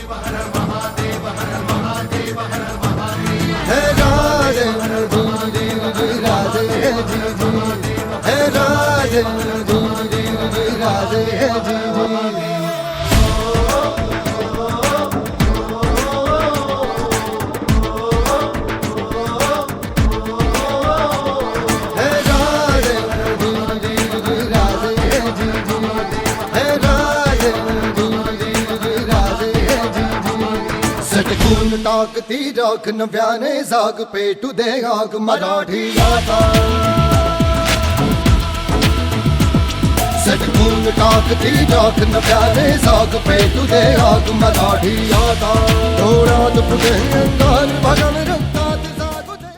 हे राधे जी जी राधे जी जी, हे राधे जी जी राधे जी जी। सटकून टाकती राख नव्याने जाग पेटू दे आग मराठी आता। सटकून टाकती राख नव्याने जाग पेटू दे आग मराठी आता। डोळ्यात फुटे अंगार भगन रक्तात जागू दे।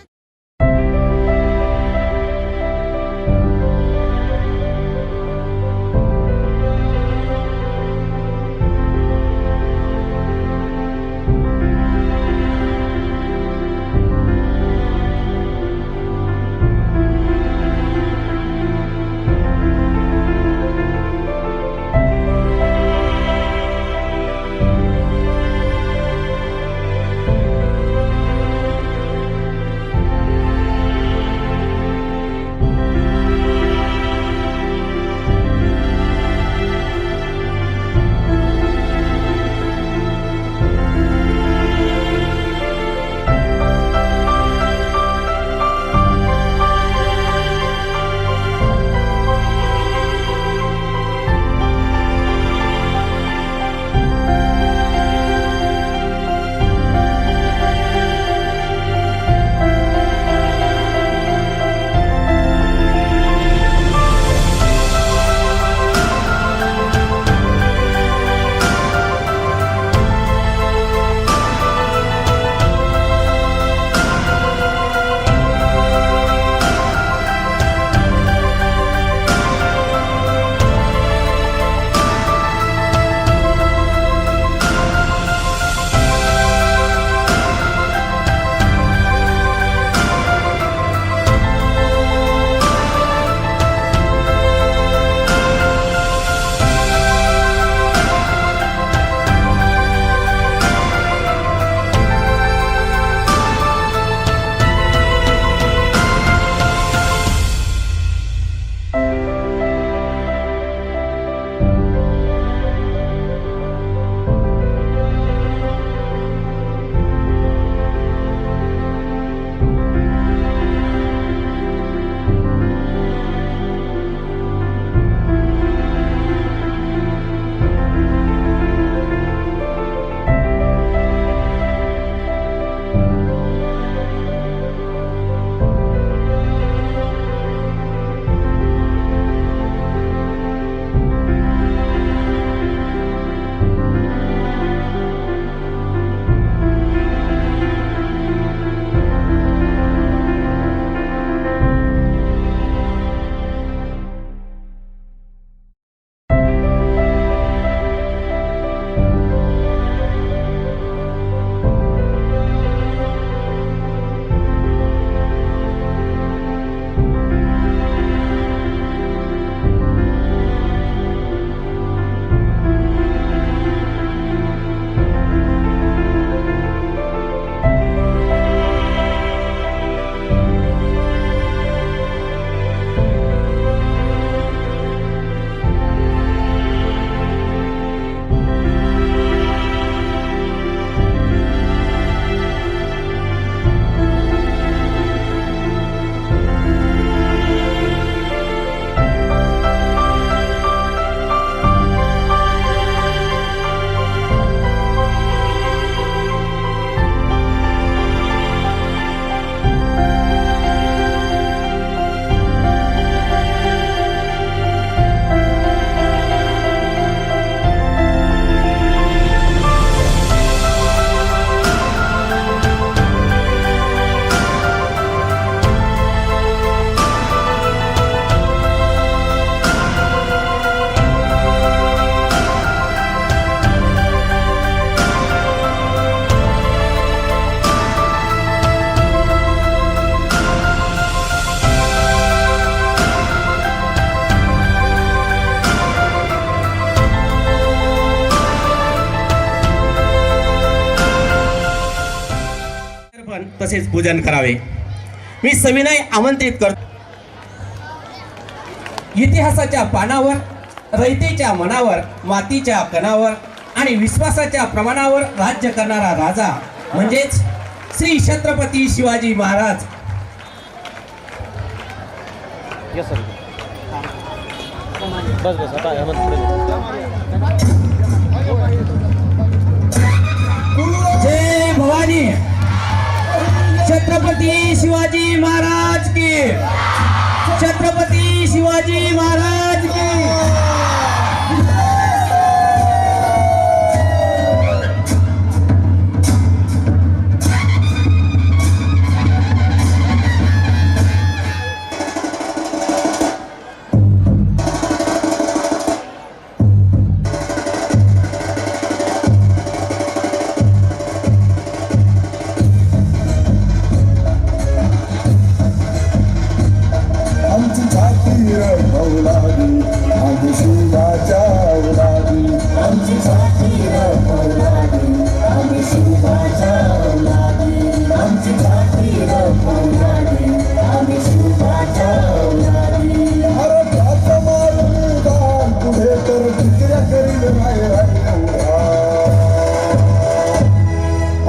तसेच पूजन करावे. मी सविनय आमंत्रित करतो. इतिहासाच्या पानावर, रयतेच्या मनावर, मातीच्या कणावर आणि विश्वासाच्या प्रमाणावर राज्य करणारा राजा म्हणजेच श्री छत्रपती शिवाजी महाराज. बस आता जय भवानी. छत्रपती शिवाजी महाराज की. छत्रपती शिवाजी महाराज की. आमची छाती रंगवलादी आम्ही शिवाच्या औलादी. आमची छाती रंगवलादी आम्ही शिवाच्या औलादी. आमची छाती रंगवलादी आम्ही शिवाच्या औलादी. भारताचा मार्गदान पुढे तर विक्र्या करील राय.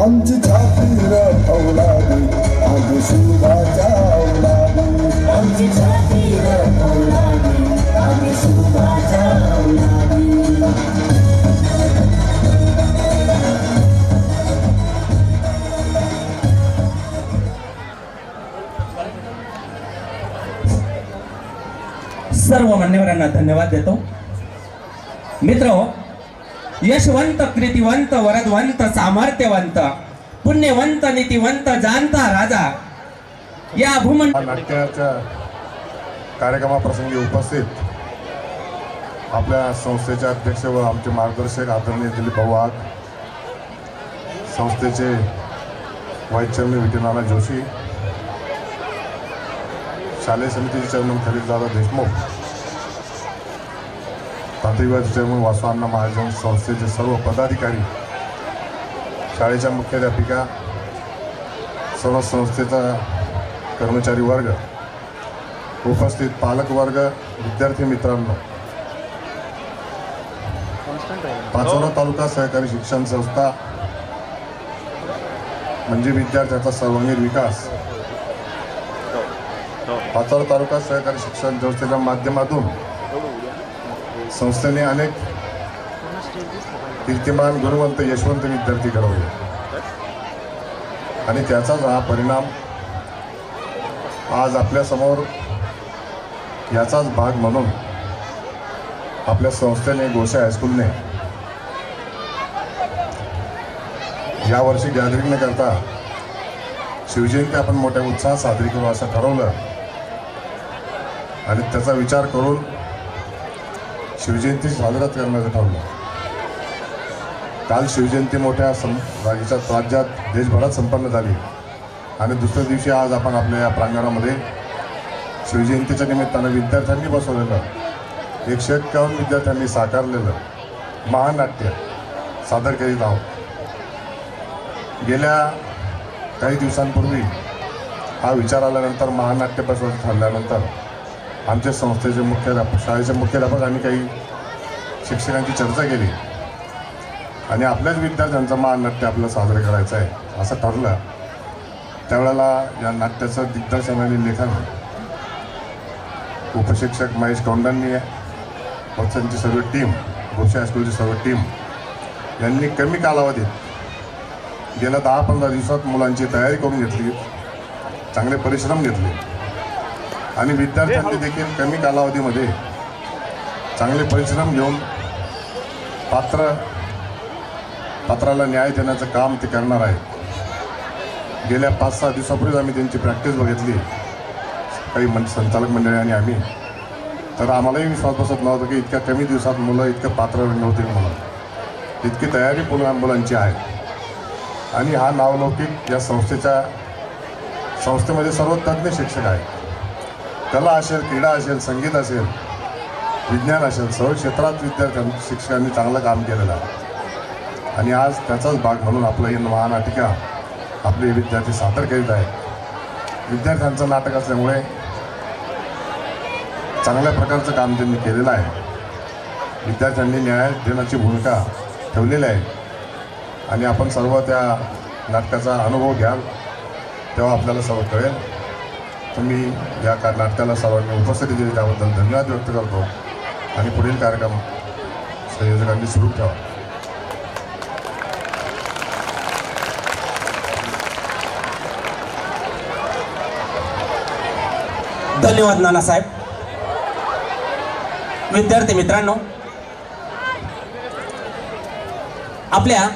आमची छाती रंगवलादी आम्ही शिवाच्या औलादी. आमची छाती रंगवलादी आम्ही शिवाच्या औलादी. सर्व मान्यवरांना धन्यवाद देतो. मित्र, यशवंत, कृतिवंत, वरदवंत, सामर्थ्यवंत, पुण्यवंत, नीतिवंत, जाणता राजा या भूमंडळ नाट्याच्या कार्यक्रमाप्रसंगी उपस्थित आपल्या संस्थेचे अध्यक्ष व आमचे मार्गदर्शक आदरणीय दिलीप भाऊ वाघ, संस्थेचे व्हाईस चेअरमन विजयनारायण जोशी, शालेय समितीचे चेअरमन खलीलदादा देशमुख, तांत्रिक चेअरमन वासुअण्णा महाजन, संस्थेचे सर्व पदाधिकारी, शाळेच्या मुख्याध्यापिका, सर्व संस्थेचा कर्मचारी वर्ग, उपस्थित पालक वर्ग, विद्यार्थी मित्रांनो, पाचोरा तालुका सहकारी शिक्षण संस्था म्हणजे विद्यार्थ्याचा सर्वांगीण विकास. पाचोरा तालुका सहकारी शिक्षण संस्थेच्या माध्यमातून संस्थेने अनेक कीर्तिमान, गुणवंत, यशवंत विद्यार्थी घडवले आणि त्याचाच हा परिणाम आज आपल्यासमोर. याचाच भाग म्हणून आपल्या संस्थेने, गोसे हायस्कूलने यावर्षी गॅदरिंग न करता शिवजयंती आपण मोठ्या उत्साहात साजरी करू असं ठरवलं आणि त्याचा विचार करून शिवजयंती साजरा करण्याचं ठरवलं. काल शिवजयंती मोठ्या राज्यात, देशभरात संपन्न झाली आणि दुसऱ्या दिवशी आज आपण आपल्या या प्रांगणामध्ये शिवजयंतीच्या निमित्तानं विद्यार्थ्यांनी बसवलेलं, 151 विद्यार्थ्यांनी साकारलेलं महानाट्य सादर करीत आहोत. गेल्या काही दिवसांपूर्वी हा विचार आल्यानंतर, महानाट्य बसवायचं ठरल्यानंतर आमच्या संस्थेचे मुख्याध्यापक, शाळेचे मुख्याध्यापक आणि काही शिक्षकांची चर्चा केली आणि आपल्याच विद्यार्थ्यांचं महानाट्य आपल्याला साजरं करायचं आहे असं ठरलं. त्यावेळेला या नाट्याचं दिग्दर्शन आणि लेखन उपशिक्षक महेश कौंडांनी व त्यांची सर्व टीम, गोसे हायस्कूलची सर्व टीम यांनी कमी कालावधीत गेल्या 10-15 दिवसात मुलांची तयारी करून घेतली, चांगले परिश्रम घेतले आणि विद्यार्थ्यांनी देखील कमी कालावधीमध्ये चांगले परिश्रम घेऊन पात्राला न्याय देण्याचं काम ते करणार आहे. गेल्या 5-6 दिवसापूर्वीच आम्ही त्यांची प्रॅक्टिस बघितली, काही संचालक मंडळी आणि आम्ही. तर आम्हालाही विश्वास बसत नव्हता की इतक्या कमी दिवसात मुलं इतकं पात्र रंगवतील म्हणून. इतकी तयारी मुलांची आहे आणि हा नावलौकिक या संस्थेमध्ये सर्व तज्ज्ञ शिक्षक आहेत. कला असेल, क्रीडा असेल, संगीत असेल, विज्ञान असेल, सर्व क्षेत्रात शिक्षकांनी चांगलं काम केलेलं आहे आणि आज त्याचाच भाग म्हणून आपलं ही महानाटिका आपले विद्यार्थी सादर करीत आहेत. विद्यार्थ्यांचं नाटक असल्यामुळे चांगल्या प्रकारचं काम त्यांनी केलेलं आहे. विद्यार्थ्यांनी न्याय देण्याची भूमिका ठेवलेली आहे आणि आपण सर्व त्या नाटकाचा अनुभव घ्याल तेव्हा आपल्याला सर्व कळेल. तुम्ही या नाटकाला सर्वांनी उपस्थिती दिली त्याबद्दल धन्यवाद व्यक्त करतो आणि पुढील कार्यक्रम संयोजकांनी सुरू ठेवा. धन्यवाद नानासाहेब. विद्यार्थी मित्रांनो, आपल्या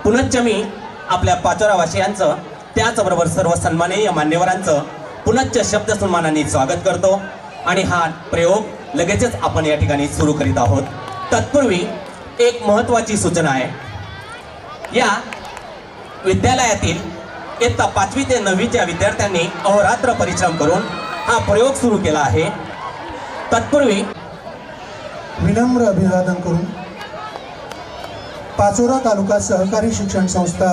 पुनश्च मी आपल्या पाचोरावासियांचं त्याचबरोबर सर्व सन्माननीय मान्यवरांचं पुनश्च शब्द सन्मानाने स्वागत करतो आणि हा प्रयोग लगेचच आपण या ठिकाणी सुरू करीत आहोत. तत्पूर्वी एक महत्त्वाची सूचना आहे. या विद्यालयातील इयत्ता 5वी ते 9वीच्या विद्यार्थ्यांनी अहोरात्र परिश्रम करून हा प्रयोग सुरू केला आहे. तत्पूर्वी विनम्र अभिवादन करून पाचोरा तालुका सहकारी शिक्षण संस्था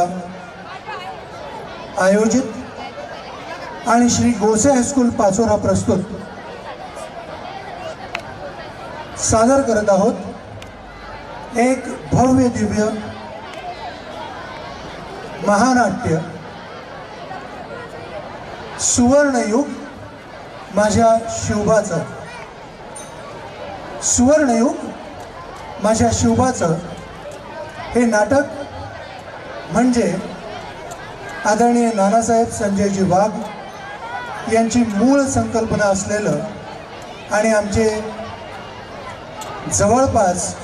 आयोजित आणि श्री गोसे हायस्कूल पाचोरा प्रस्तुत सादर करत आहोत एक भव्य दिव्य महानाट्य सुवर्णयुग माझ्या शिवबाचं. सुवर्णयुग माझ्या शिवबाचं हे नाटक म्हणजे आदरणीय नानासाहेब संजयजी वाघ यांची मूळ संकल्पना असलेलं आणि आमचे जवळपास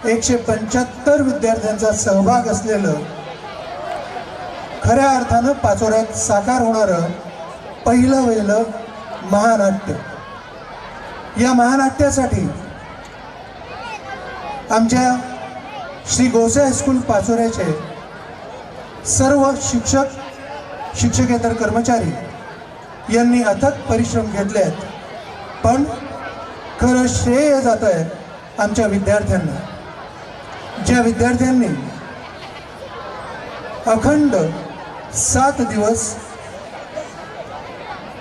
175 विद्यार्थ्यांचा सहभाग असलेलं खऱ्या अर्थानं पाचोऱ्यात साकार होणारं पहिलं महानाट्य. या महानाट्यासाठी आमच्या श्री गोसे हायस्कूल पाचोऱ्याचे सर्व शिक्षक शिक्षकेतर कर्मचारी यांनी अथक परिश्रम घेतले आहेत. पण खरं श्रेय जात आहे आमच्या विद्यार्थ्यांना, ज्या विद्यार्थ्यांनी अखंड 7 दिवस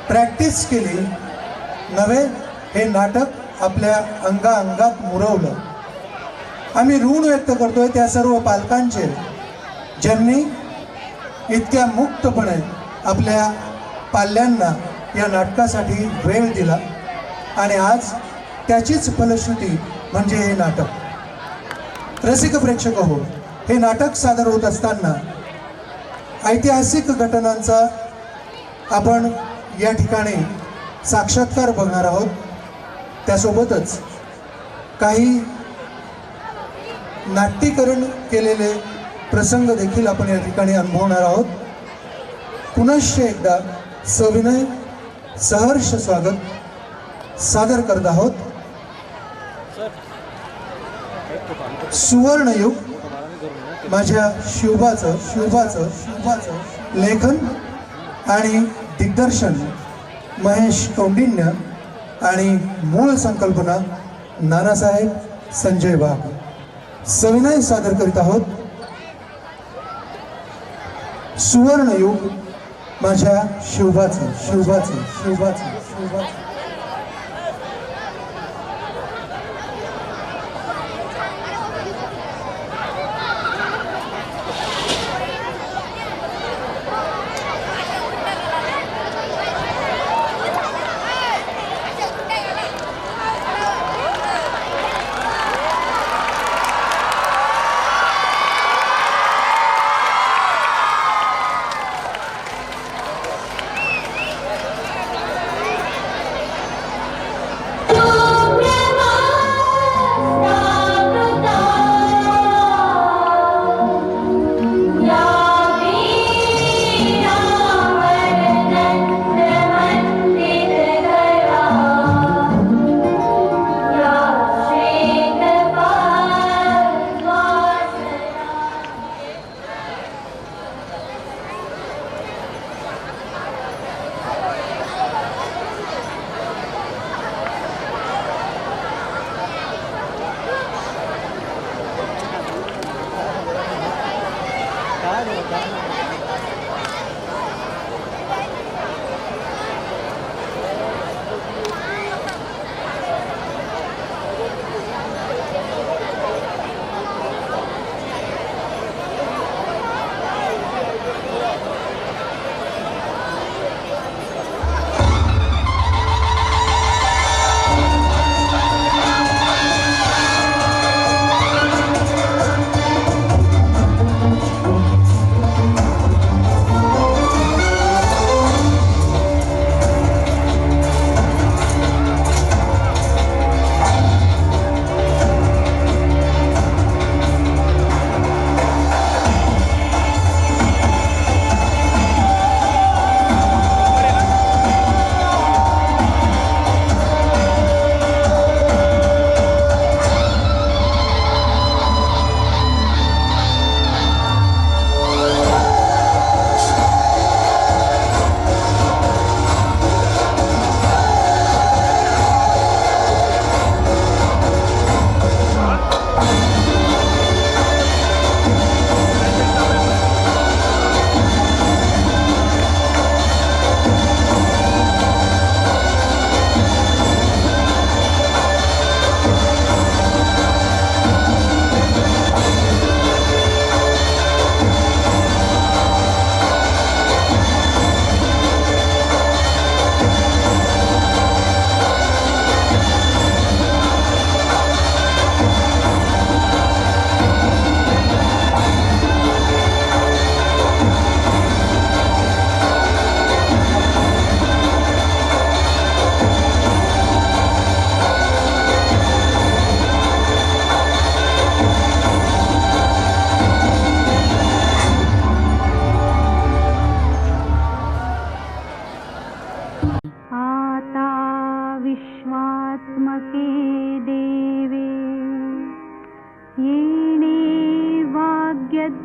प्रॅक्टिस केली, नव्हे हे नाटक आपल्या अंगाअंगात मुरवलं. आम्ही ऋण व्यक्त करतोय त्या सर्व पालकांचे ज्यांनी इतक्या मुक्तपणे आपल्या पाल्यांना या नाटकासाठी वेळ दिला आणि आज त्याचीच फलश्रुती म्हणजे हे नाटक. रसिक प्रेक्षक हो, हे नाटक सादर होत असताना ऐतिहासिक घटनांचा आपण या ठिकाणी साक्षात्कार बघणार आहोत. त्यासोबतच काही नाट्यीकरण केलेले प्रसंग देखील आपण या ठिकाणी अनुभवणार आहोत. पुनश्च एकदा सविनय सहर्ष स्वागत सादर करत आहोत. सुवर्णयुग माझ्या शिवबाचं लेखन आणि दिग्दर्शन महेश कौंडिन्य आणि मूळ संकल्पना नानासाहेब संजय वाघ. सविनय सादर करीत आहोत सुवर्णयुग माझ्या शिवबाचं.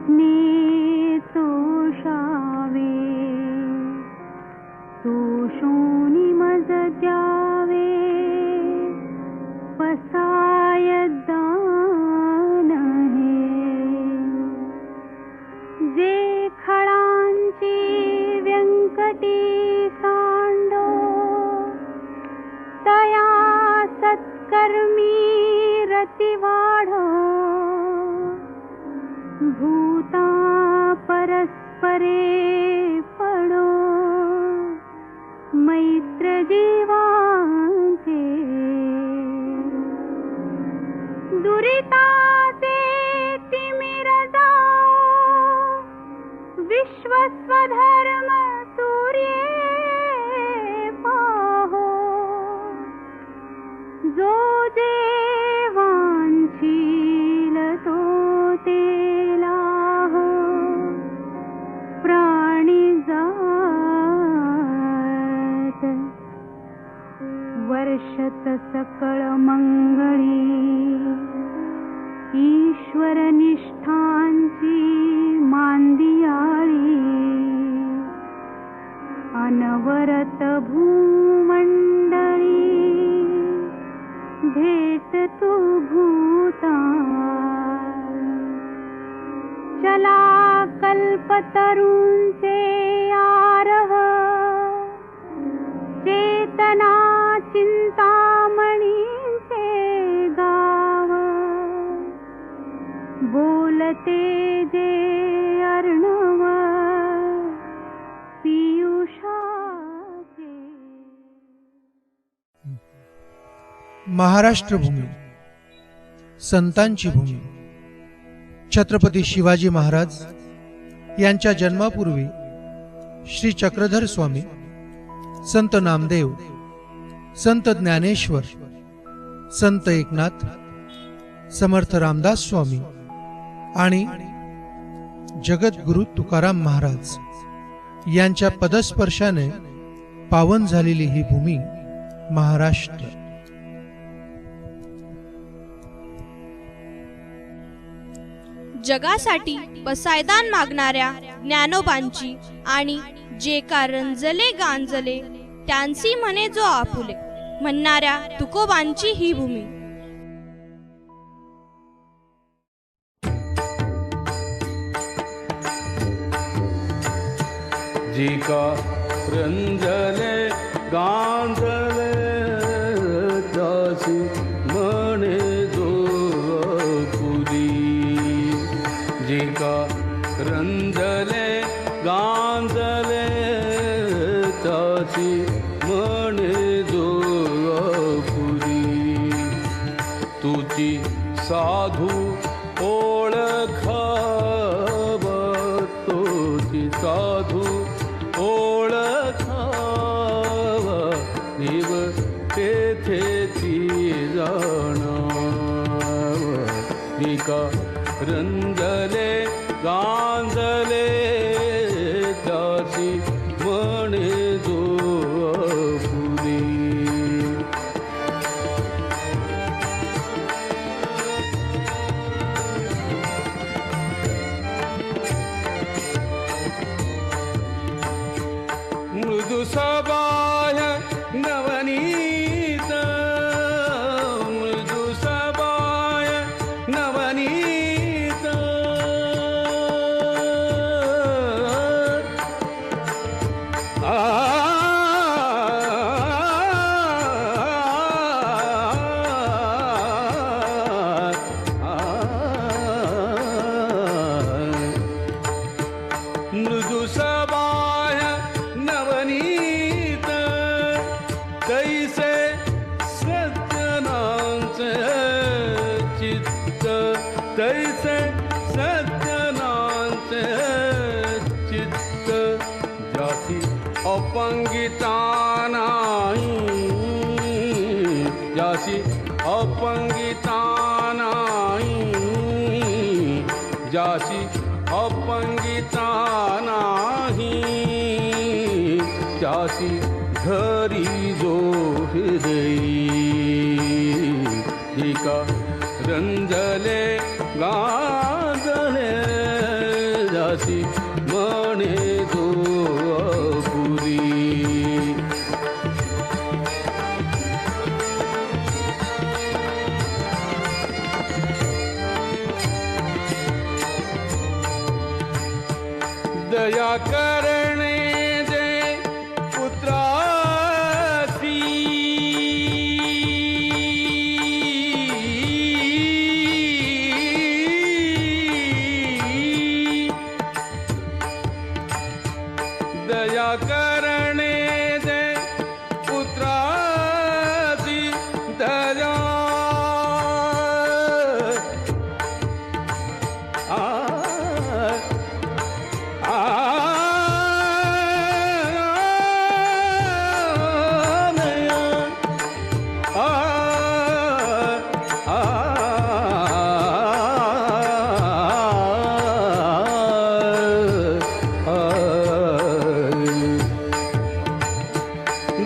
ने तोषावे तोषोनी मज द्यावे पसाय दान हे जे खळांची व्यंकटी सांडो तया सत्कर्मी रती वाढो भूता परस्परे पडो मैत्र जीवांचे दुरिताचे तिमिर जाओ विश्वस्वधर्म सूर्ये पाहो जो देवांशील तो तेला हो प्राणी जात वर्षत सकळ मंगळी ईश्वर निष्ठांची मांदियाळी अनवरत भूमंडळी भेट तू भूता चला कल्पतरूंचे आरव चेतना चिंतामणींचे गाव बोलते जे अर्णव पियुषाचे महाराष्ट्र भूमी, संतांची भूमी. छत्रपती शिवाजी महाराज यांच्या जन्मापूर्वी श्री चक्रधर स्वामी, संत नामदेव, संत ज्ञानेश्वर, संत एकनाथ, समर्थ रामदास स्वामी आणि जगद्गुरु तुकाराम महाराज यांच्या पदस्पर्शाने पावन झालेली ही भूमी महाराष्ट्र. जगासाठी पसायदान मागणाऱ्या ज्ञानोबांची आणि जे का रंजले गांजले त्यांची म्हणे जो आपुले म्हणणाऱ्या तुकोबांची ही भूमी. जी का रंजले गांजले त्याची म्हणे जो पुरी. जी का रंजले गांजले त्याची म्हणे जो पुरी. तुझी साधू ओळखाव तुझी साधू ओळखाव देव तेथेची जाणाव. निका रंजले गांजले त्याची म्हणे जो पुरी. मृदु सबाय नवनीत मृदु सबाय नवनीत मृदु सबाय नवनीत कैसे सज्जनांचे चित्त तैसे सज्जनांचे चित्त जाती अपंगिता नाही जाती अपंगिता नाही जाती अपंगिता नाही त्यासी धरी जो हृदयी. का रंजले गाजले त्यासी म्हणे जो आपुली. दया करणे दे पुत्रासी दया करणे दे पुत्रासी दया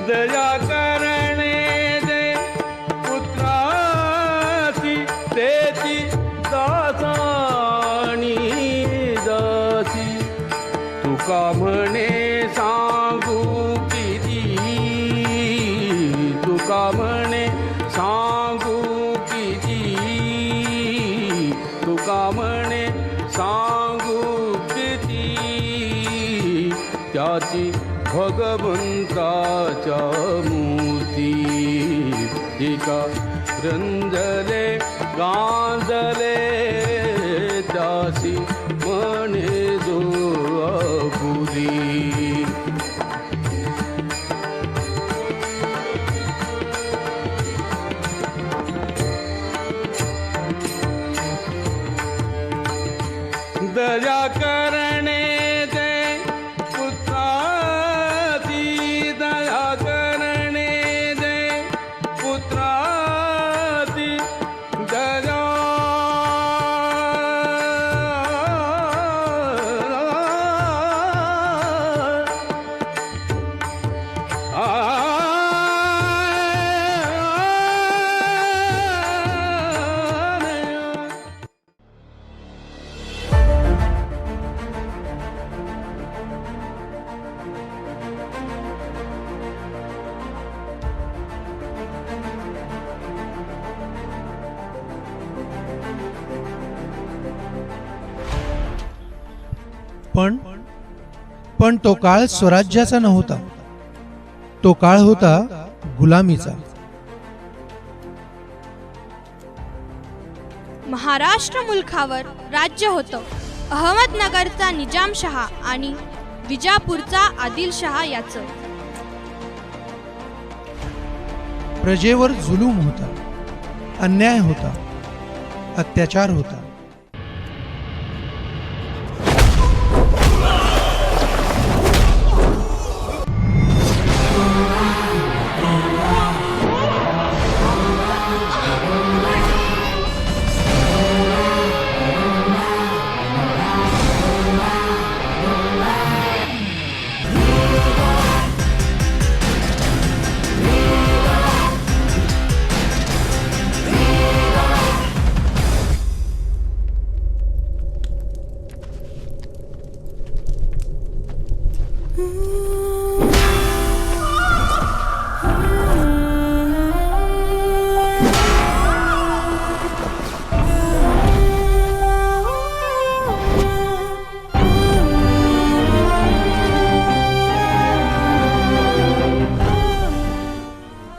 दया करणे दे पुत्रासी तेची दासानी दासी. तुका म्हणे सांगू किती, तुका म्हणे सांगू किती, तुका म्हणे सांगू किती. त्याची भगवंताच्या मूर्ती एका रंजले गांजले त्यासी म्हणे जो आपुली. दया करणे दे पुत्रासी, दया करणे दे पुत्रासी दया. पण तो काळ स्वराज्याचा नव्हता, तो काळ होता गुलामीचा. महाराष्ट्र मुलखावर राज्य होतं. अहमदनगरचा निजामशहा आणि विजापूरचा आदिलशहा याचं. प्रजेवर जुलूम होता, अन्याय होता, अत्याचार होता.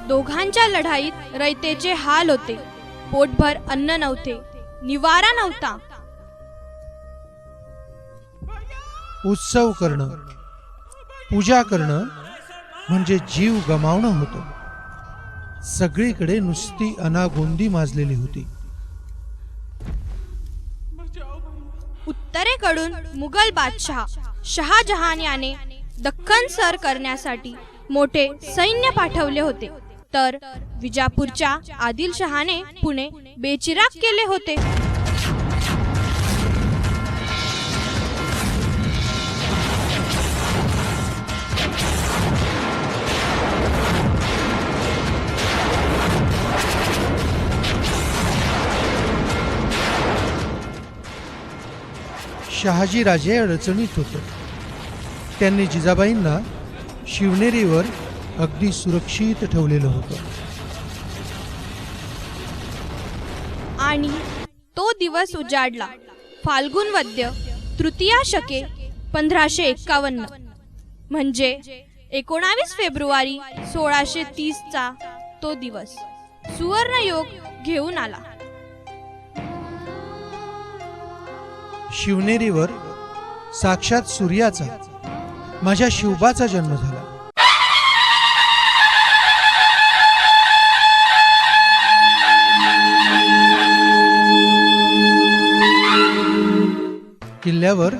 दोघांच्या लढाईत रयतेचे हाल होते. पोटभर अन्न नव्हते, निवारा नव्हता. उत्सव करणं, पूजा करणं म्हणजे जीव गमावणं होतं. सगळीकडे नुसती अनागोंदी माजलेली होती. उत्तरेकडून मुघल बादशहा शहाजहान याने दख्खन सर करण्यासाठी मोठे सैन्य पाठवले होते, तर विजापूरच्या आदिलशहाने पुणे बेचिराग केले होते. शहाजीराजे अडचणीत होते. त्यांनी जिजाबाईंना शिवनेरीवर अगदी सुरक्षित ठेवलेलं होतं. आणि तो दिवस उजाडला. फाल्गुन वद्य तृतीया शके 1551 म्हणजे 19 फेब्रुवारी 1630 चा तो दिवस सुवर्ण योग घेऊन आला. शिवनेरीवर साक्षात सूर्याचा, माझ्या शिवबाचा जन्म झाला. किल्ल्यावर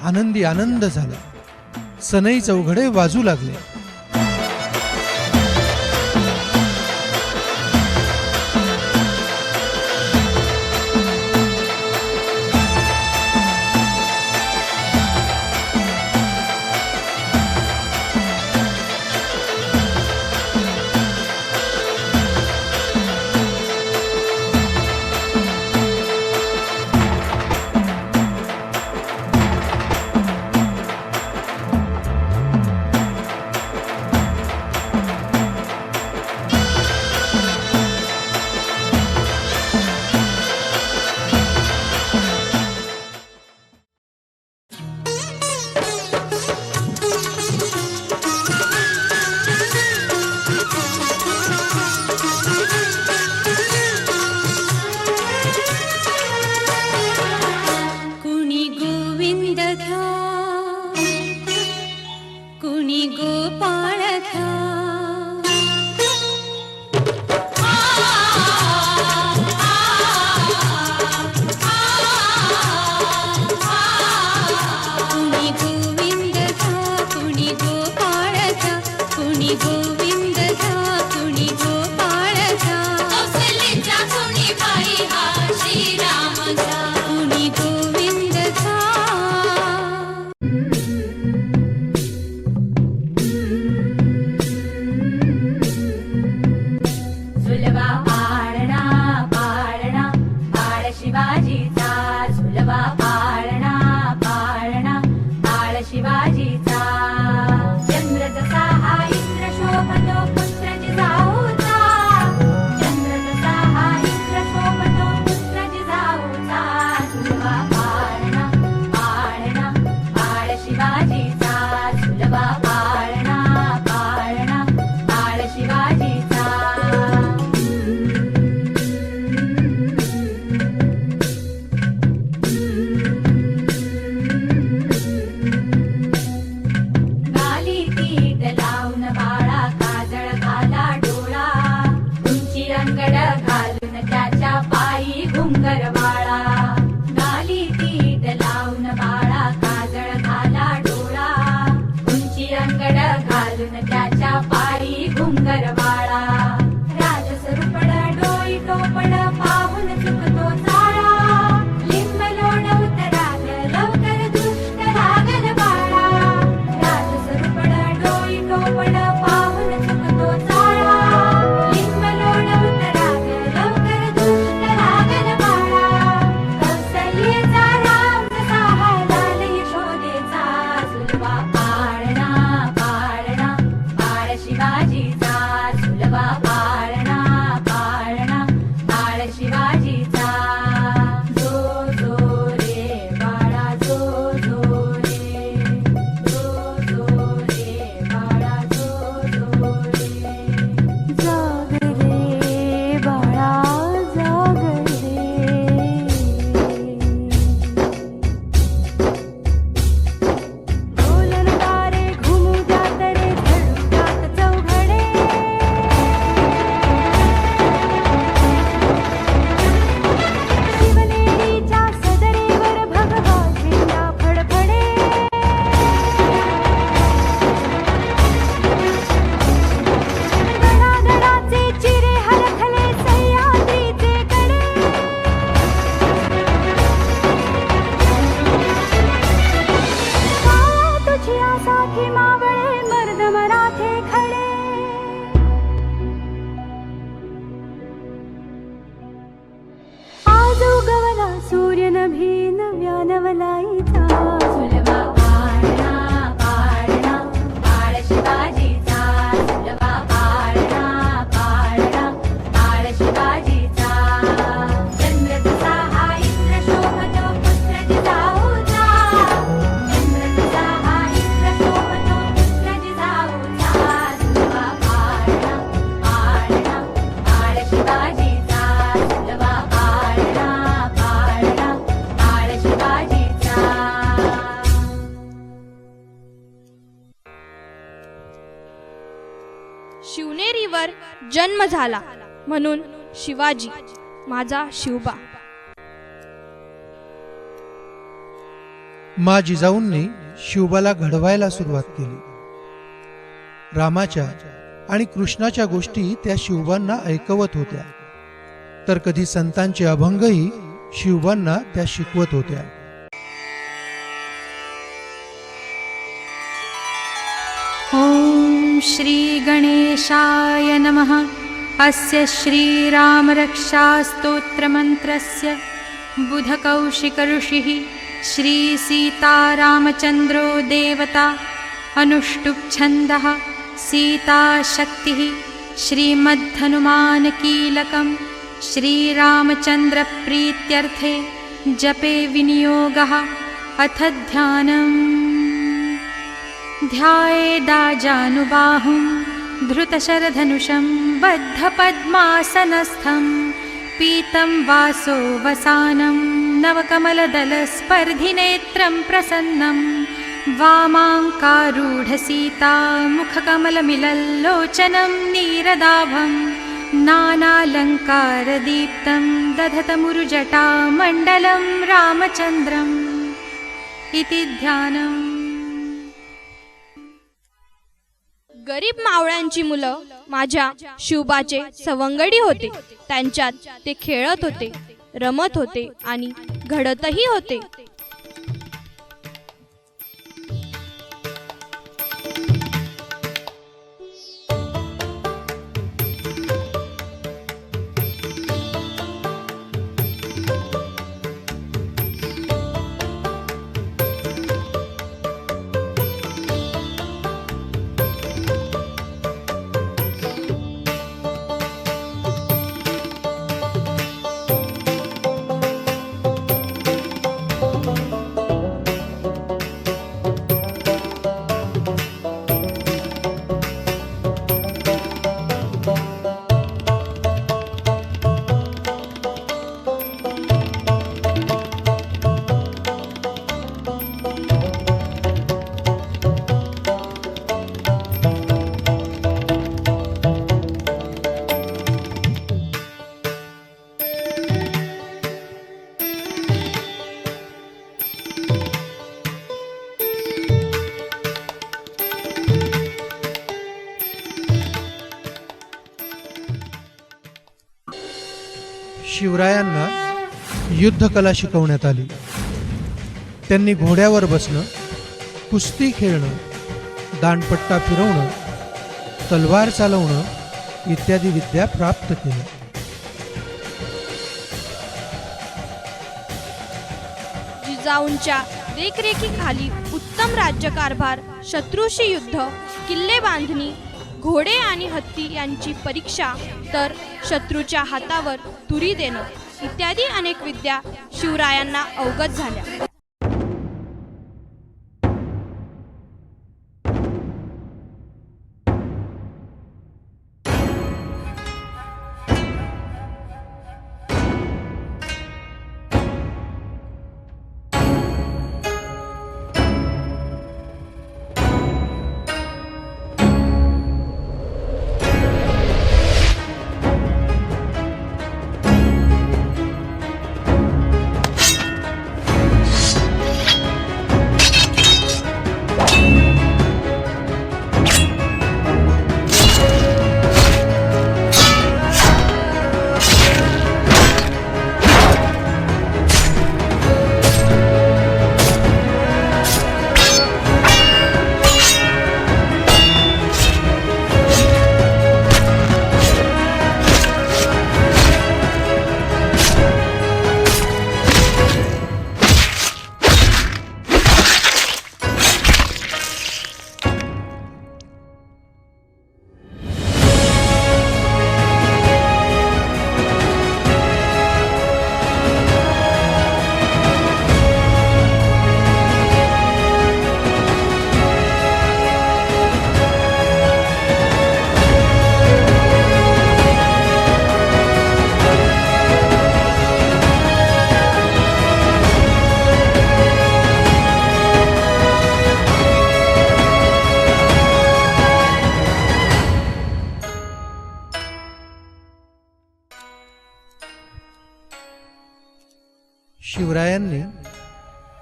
आनंदी आनंद झाला. सनई चौघडे वाजू लागले. कुणी गोविंद घ्या, कुणी गोपाळ घ्या. कुणी गोविंद घ्या, कुणी गोपाळ घ्या. कुणी गोविंद घ्या, कुणी गोपाळ घ्या. कौसल्याच्या कुणी बाई हा श्रीराम घ्या. कुणी गोविंद घ्या. शिवनेरीवर जन्म झाला म्हणून शिवाजी माझा शिवबा. मा जिजाऊंनी शिवबाला घडवायला सुरुवात केली. रामाच्या आणि कृष्णाच्या गोष्टी त्या शिवबांना ऐकवत होत्या, तर कधी संतांचे अभंगही शिवबांना त्या शिकवत होत्या. ॐ श्री गणेशाय नमः. अस्य श्रीरामरक्षास्तोत्रमन्त्रस्य बुधकौशिकऋषिः श्रीसीतारामचन्द्रो देवता. अनुष्टुप्छन्दः सीताशक्तिः. श्रीमद्धनुमानकीलकं श्रीरामचन्द्रप्रीत्यर्थे जपे विनियोगः. अथ ध्यानम्. ध्यायेदाजानुबाहुं धृतशरधनुषं बद्धपद्मासनस्थं पीतं वासो वसानं नवकमलदलस्पर्धिनेत्रं प्रसन्नं वामाङ्कारूढसीता मुखकमलमिलल्लोचनं नीरदाभं नानालङ्कारदीप्तं दधतमुरुजटामण्डलं रामचन्द्रम् इति ध्यानम्. गरीब मावळ्यांची मुलं माझ्या शिवबाचे सवंगडी होते. त्यांच्यात ते खेळत होते, रमत होते आणि घडतही होते. शिवरायांना युद्धकला शिकवण्यात आली. त्यांनी घोड्यावर बसणं, कुस्ती खेळणं, दांडपट्टा फिरवणं, तलवार चालवणं इत्यादी विद्या प्राप्त केल्या. जिजाऊंच्या देखरेखीखाली उत्तम राज्यकारभार, शत्रूशी युद्ध, किल्ले बांधणी, घोडे आणि हत्ती यांची परीक्षा, तर शत्रूच्या हातावर तुरी देणं इत्यादी अनेक विद्या शिवरायांना अवगत झाल्या.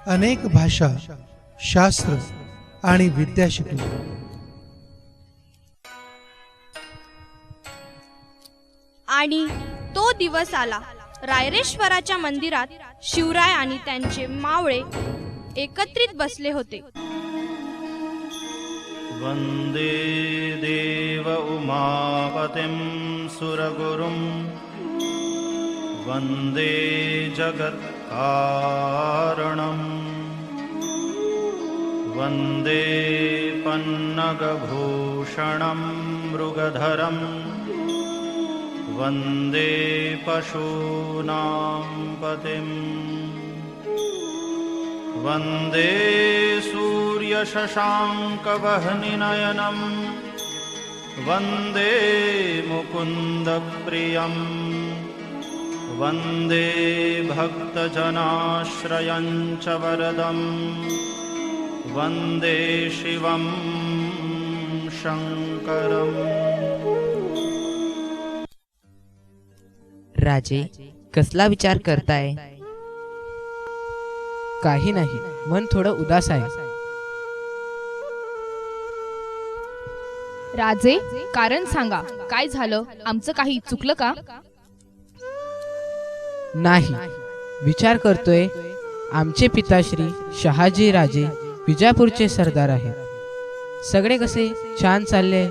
अनेक भाषा, शास्त्र आणि विद्या शिकले. आणि तो दिवस आला. रायरेश्वराच्या मंदिरात शिवराय आणि त्यांचे मावळे एकत्रित बसले होते. वंदे देव उमापतिं सुरगुरुं वंदे जगत्कारणं वंदे पन्नगभूषणं मृगधरं वंदे पशूनां पतिम् वंदे सूर्यशशाङ्कवह्निनयनं वंदे मुकुन्दप्रियं वंदे भक्तजनाश्रयं च वरदं वंदे शिवं शङ्करम्. राजे, कसला विचार करताय? काही नाही, मन थोडं उदास आहे. राजे, कारण सांगा, काय झालं? आमचं काही चुकलं का? नाही, विचार करतोय. आमचे पिताश्री शहाजी राजे विजापूरचे सरदार आहेत. सगळे कसे छान चालले.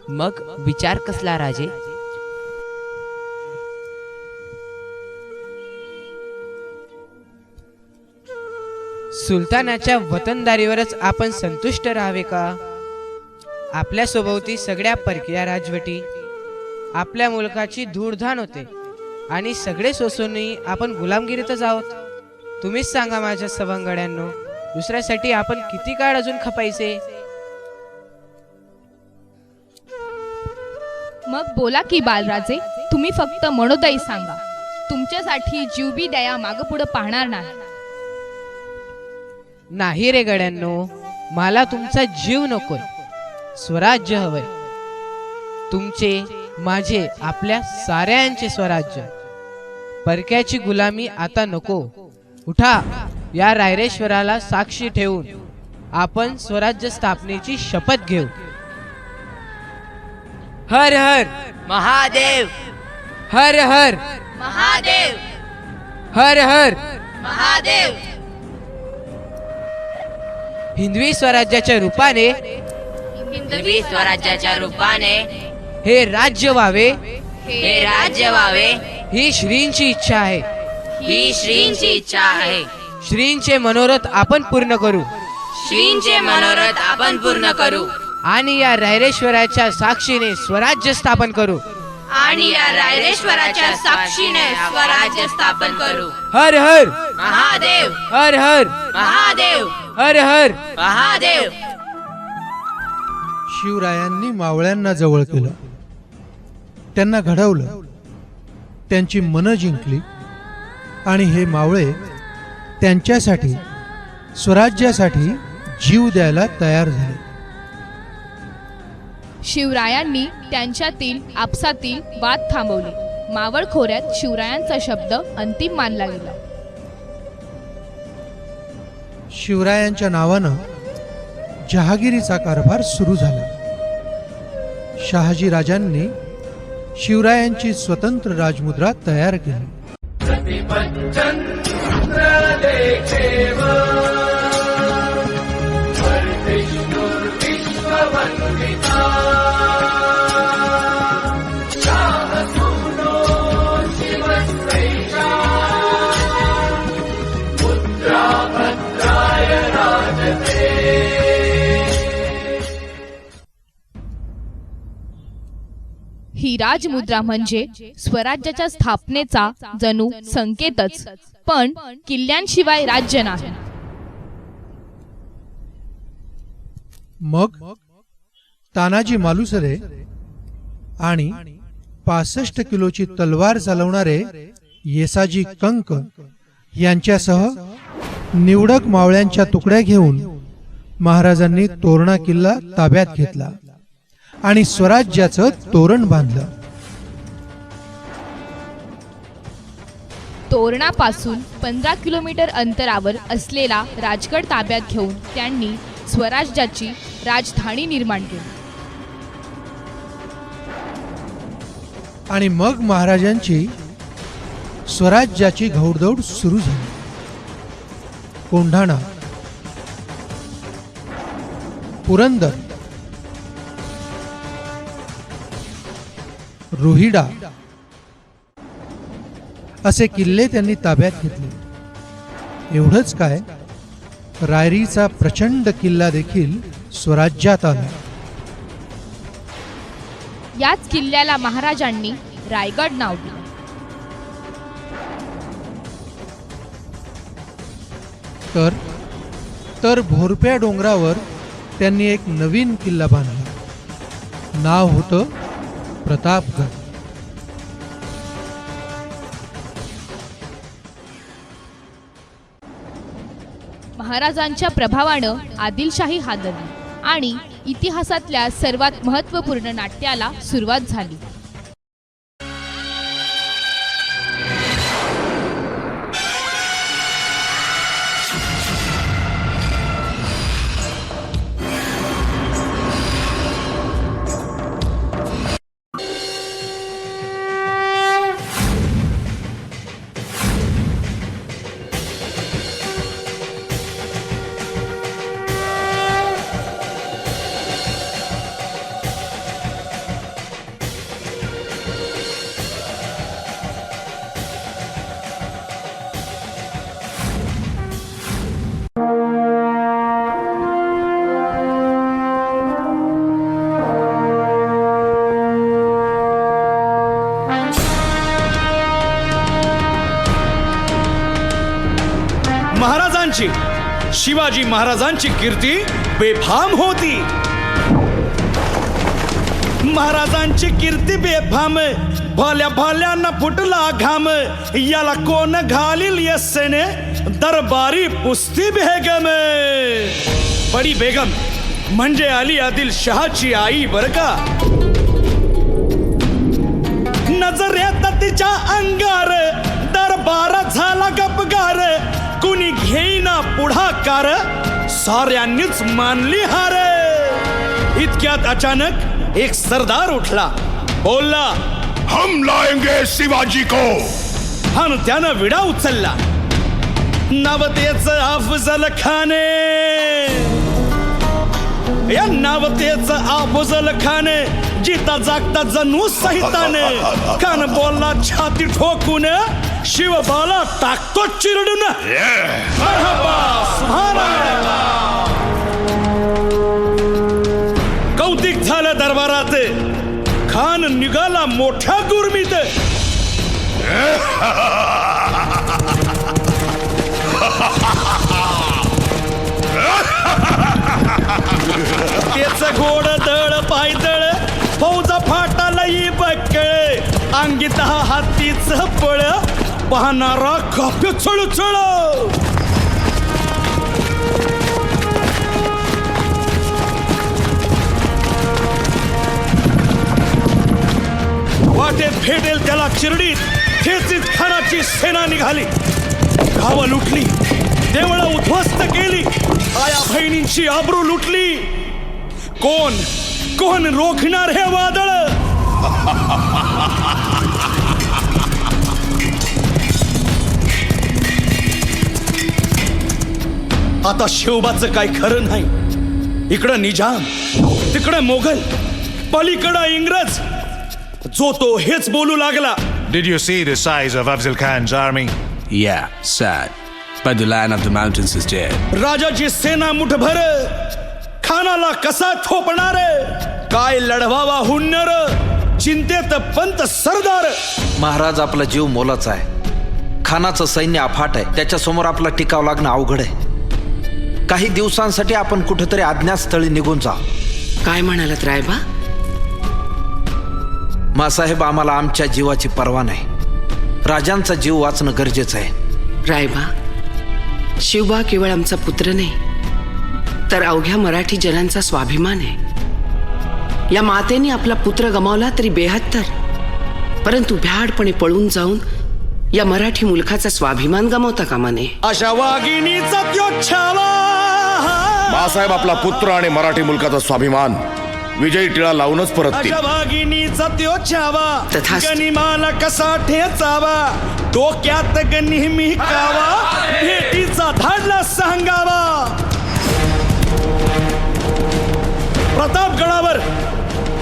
मग विचार कसला राजे? सुलतानाच्या वतनदारीवरच आपण संतुष्ट राहावे का? आपल्या सोबती सगळ्या परकीय राजवटी आपल्या मुलकाची धूळधाण होते आणि सगळे सोसूनही आपण गुलामगिरीतच आहोत. तुम्हीच सांगा माझ्या सवंगड्यांनो, दुसऱ्यासाठी आपण किती काळ अजून खपायचे? मग बोला की बालराजे, तुम्ही फक्त मनोदयी सांगा. तुमच्यासाठी जीव बी द्या, मागं पुढं पाहणार नाही. नाही रे गड्यांनो, मला तुमचा जीव नकोय, स्वराज्य हवंय. तुमचे, माझे, आपल्या साऱ्यांचे स्वराज्य. परक्याची गुलामी आता नको. उठा, या रायरेश्वराला साक्षी ठेवून आपण स्वराज्य स्थापनेची शपथ घेऊ. हर हर महादेव, हर हर महादेव, हर हर महादेव. हिंदवी स्वराज्याच्या रूपाने, हिंदवी स्वराज्याच्या रूपाने हे राज्य व्हावे, हे राज्य व्हावे, ही श्रींची इच्छा आहे. ही श्रींची इच्छा आहे. श्रींचे मनोरथ आपण पूर्ण करू. श्रींचे मनोरथ आपण पूर्ण करू. आणि या रायरेश्वराच्या साक्षीने स्वराज्य स्थापन करू. आणि या रायरेश्वराच्या साक्षीने स्वराज्य स्थापन करू. हर हर महादेव, हर हर महादेव, हर हर महादेव. शिवरायांनी मावळ्यांना जवळ केलं, त्यांना घडवलं, त्यांची मनं जिंकली आणि हे मावळे त्यांच्यासाठी, स्वराज्यासाठी जीव द्यायला तयार झाले. शिवरायांनी त्यांच्यातील आपसातील वाद थांबवले. मावळ खोऱ्यात शिवरायांचा शब्द अंतिम मानला गेला. शिवरायांच्या नावानं जहागिरीचा कारभार सुरू झाला. शहाजी राजांनी शिवरायांची स्वतंत्र राजमुद्रा तयार केली. ही राजमुद्रा म्हणजे स्वराज्याच्या स्थापनेचा जणू संकेतच, पण किल्ल्यांशिवाय राज्य नाही. मग तानाजी मालुसरे आणि 65 किलोची तलवार चालवणारे येसाजी कंक यांच्यासह निवडक मावळ्यांच्या तुकड्या घेऊन महाराजांनी तोरणा किल्ला ताब्यात घेतला आणि स्वराज्याचं तोरण बांधलं. तोरणापासून 15 किलोमीटर अंतरावर असलेला राजगड ताब्यात घेऊन त्यांनी स्वराज्याची राजधानी निर्माण केली. आणि मग महाराजांची स्वराज्याची घौडदौड सुरू झाली. कोंढाणा, पुरंदर, रोहिडा असे किल्ले त्यांनी ताब्यात घेतले. एवढंच काय, रायरीचा प्रचंड किल्ला देखील स्वराज्यात आला. याच किल्ल्याला महाराजांनी रायगड नाव दिले. तर भोरप्या डोंगरावर त्यांनी एक नवीन किल्ला बांधला. नाव होतं प्रतापगड. महाराजांच्या प्रभावानं आदिलशाही हादरली आणि इतिहासातल्या सर्वात महत्त्वपूर्ण नाट्याला सुरुवात झाली. महाराजांची, शिवाजी महाराजांची कीर्ती बेफाम होती. महाराजांची कीर्ती बेफाम, भल्या भल्यांना फुटला घाम. याला कोण घालील यस्सेने, दरबारी पुस्ती बेगम. बडी बेगम म्हणजे अली आदिल शहाची आई बर का. नजर येत तिच्या अंगार, दरबार झाला गपगार. कुणी घेईना पुढाकार, साऱ्यांनीच मानली हार. इतक्यात अचानक एक सरदार उठला, बोलला, हम लाएंगे शिवाजी को. आणि त्यानं विडा उचलला. नवतेच अफजल खाने, या नवतेच अफजल खाने. जिता जागता जणू सहिताने. कान बोलला छाती ठोकून, शिवबाला टाकतो चिरडून. कौतिक झालं दरबारात. खान निघाला मोठ्या गुरमीत. त्याच घोड दळ पायदळ, फौजा फाटा लई बक्कळ. अंगी 10 हातीच पळ, पाहणारा काप्य चळचळ. वाटेत भेटेल त्याला चिरडीत ठेचीत खानाची सेना निघाली. गावं लुटली, देवळं उद्ध्वस्त केली, आया बहिणींची आबरू लुटली. कोण कोण रोखणार हे वादळ. आता शिवबाचं काय खरं नाही. इकडं निजाम, तिकडं मोगल, पलीकडं इंग्रज. जो तो हेच बोलू लागला. Did you see the size of Afzal Khan's army? Yeah, sad. But the Lion of the Mountains is dead. राजाची सेना मुठभर, खानाला कसा थोपणार. काय लढवावा हुन्नर, चिंतेत पंत सरदार. महाराज आपला जीव मोलाचा आहे. खानाचं सैन्य अफाट आहे. त्याच्यासमोर आपला टिकाव लागणं अवघड आहे. काही दिवसांसाठी आपण कुठेतरी अज्ञातस्थळी निघून जा. काय म्हणालात रायबा? मासाहेब, आम्हाला आमच्या जीवाची पर्वा नाही. राजांचा जीव वाचणं गरजेचं आहे. रायबा, शिवबा केवळ आमचा पुत्र नाही, तर अवघ्या मराठी जनांचा स्वाभिमान आहे. या मातेने आपला पुत्र गमावला तरी 72, परंतु भ्याडपणे पळून जाऊन या मराठी मुलखाचा स्वाभिमान गमावता कामा नये. अशा वाघिणीचा त्यो छावा. बाळासाहेब आपला पुत्र आणि मराठी मुलकाचा स्वाभिमान विजयी टिळा लावूनच परततील. अशा वाघिणीचा त्यो छावा. तथास्तु. गनिमाला कसा ठेचावा, डोक्यात नेहमी कावा, भेटीचा धाडला सांगावा.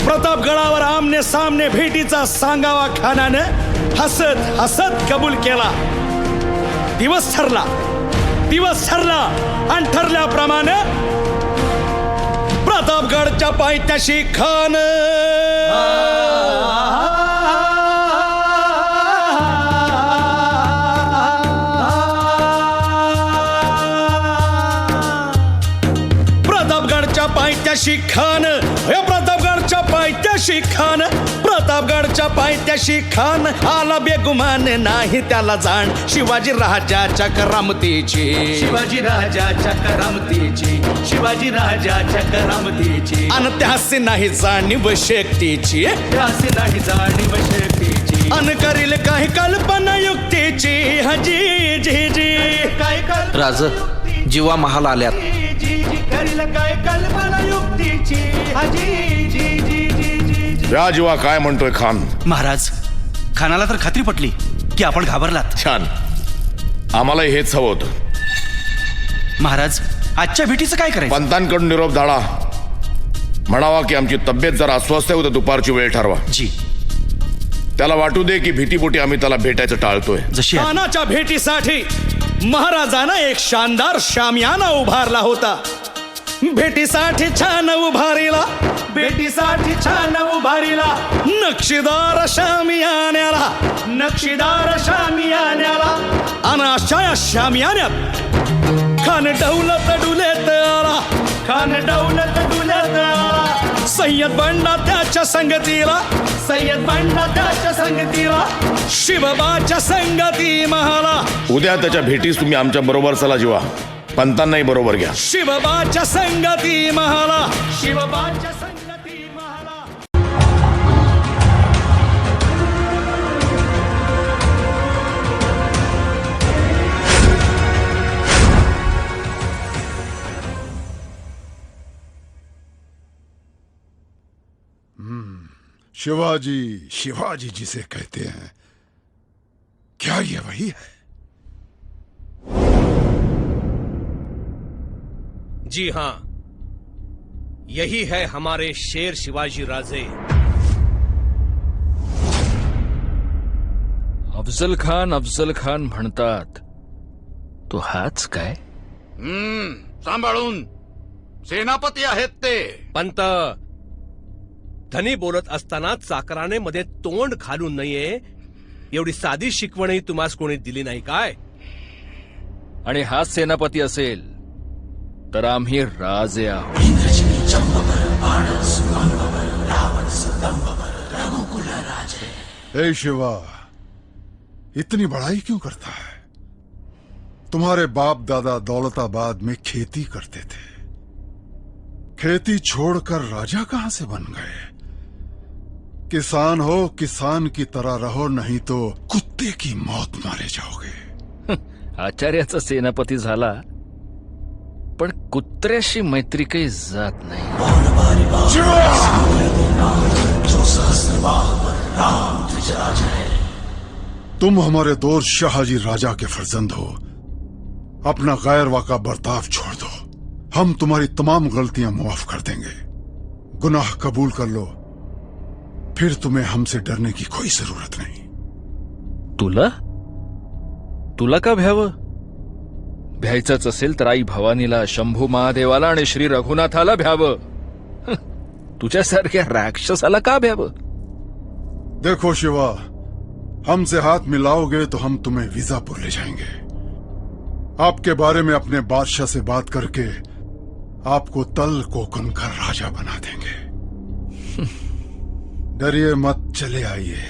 प्रतापगडावर आमने सामने भेटीचा सांगावा खानानं हसत हसत कबूल केला. दिवस ठरला आणि ठरल्याप्रमाणे प्रतापगडच्या पायथ्याशी खान प्रतापगडच्या पायथ्याशी खान आला बेगुमान नाही त्याला जाण. शिवाजी राजाच्या करामतीची अन त्यासी नाही जाणीव शक्तीची अन करील काही कल्पना युक्तीची. हजी जी जी राज जीवा महाल आल्यात. या जीवा काय म्हणतोय खान? महाराज, खानाला तर खात्री पटली की आपण घाबरलात. छान, आम्हाला हेच हवं होतं. महाराज, आजच्या भेटीचं काय करायचं? पंतांकडून निरोप धाडा, म्हणावा की आमची तब्येत जरा अस्वस्थ आहे, उद्या दुपारची वेळ ठरवा. जी. त्याला वाटू दे की भीतीपोटी आम्ही त्याला भेटायचं टाळतोय. जशी खानाच्या भेटीसाठी महाराजानं एक शानदार शामियाना उभारला होता. भेटीसाठी छान उभारीला नक्षीदार शामियान्याला आणि अशा या शामियान्यात खान दौलत डुलेत आला. सय्यद बंडा त्याच्या संगतीला शिवबाच्या संगती महाला. उद्या त्याच्या भेटीस तुम्ही आमच्या बरोबर चला जीवा, पंतांनाही बरोबर घ्या. शिवबाच्या संगती महाला. शिवाजी जिसे कहते हैं, क्या ये वही है? जी हां, यही है हमारे शेर शिवाजी राजे. अफजल खान म्हणतात, तो हाच काय? सांभाळून, सेनापती आहेत ते. पंत, धनी बोलत असताना चाकराने मध्ये तोंड घालू नये एवढी साधी शिकवणही तुम्हास कोणी दिली नाही काय? आणि हा सेनापती असेल तर आम्ही राजे आहोत. हे शिवा, इतनी बड़ाई क्यों करता है? तुम्हारे बाप दादा दौलताबाद में खेती करते थे. खेती छोड़कर राजा कहां से बन गए? किसान हो, किसान की तरह रहो, नहीं तो कुत्ते की मौत मारे जाओगे. आचार्याचा सेनापती झाला, पण कुत्र्याशी मैत्री काही जात नाही. तुम हमारे दोस्त शहाजी राजा के फर्जंद हो. अपना गैर वाका बर्ताव छोड़ दो. हम तुम्हारी तमाम गलतियां माफ कर देंगे. गुनाह कबूल कर लो, फिर तुम्हें हमसे डरने की कोई जरूरत नहीं. तुला का भ्यावं? भ्यायचंच असेल तर आई भवानीला, शंभू महादेवाला आणि श्री रघुनाथाला भ्यावं. तुझ्यासारख्या राक्षसाला का भ्यावं? देखो शिवा, हमसे हाथ मिलाओगे तो हम तुम्हें वीजापुर ले जाएंगे. आपके बारे में अपने बादशाह से बात करके आपको तल कोकन का राजा बना देंगे. डरिए मत, चले आइए.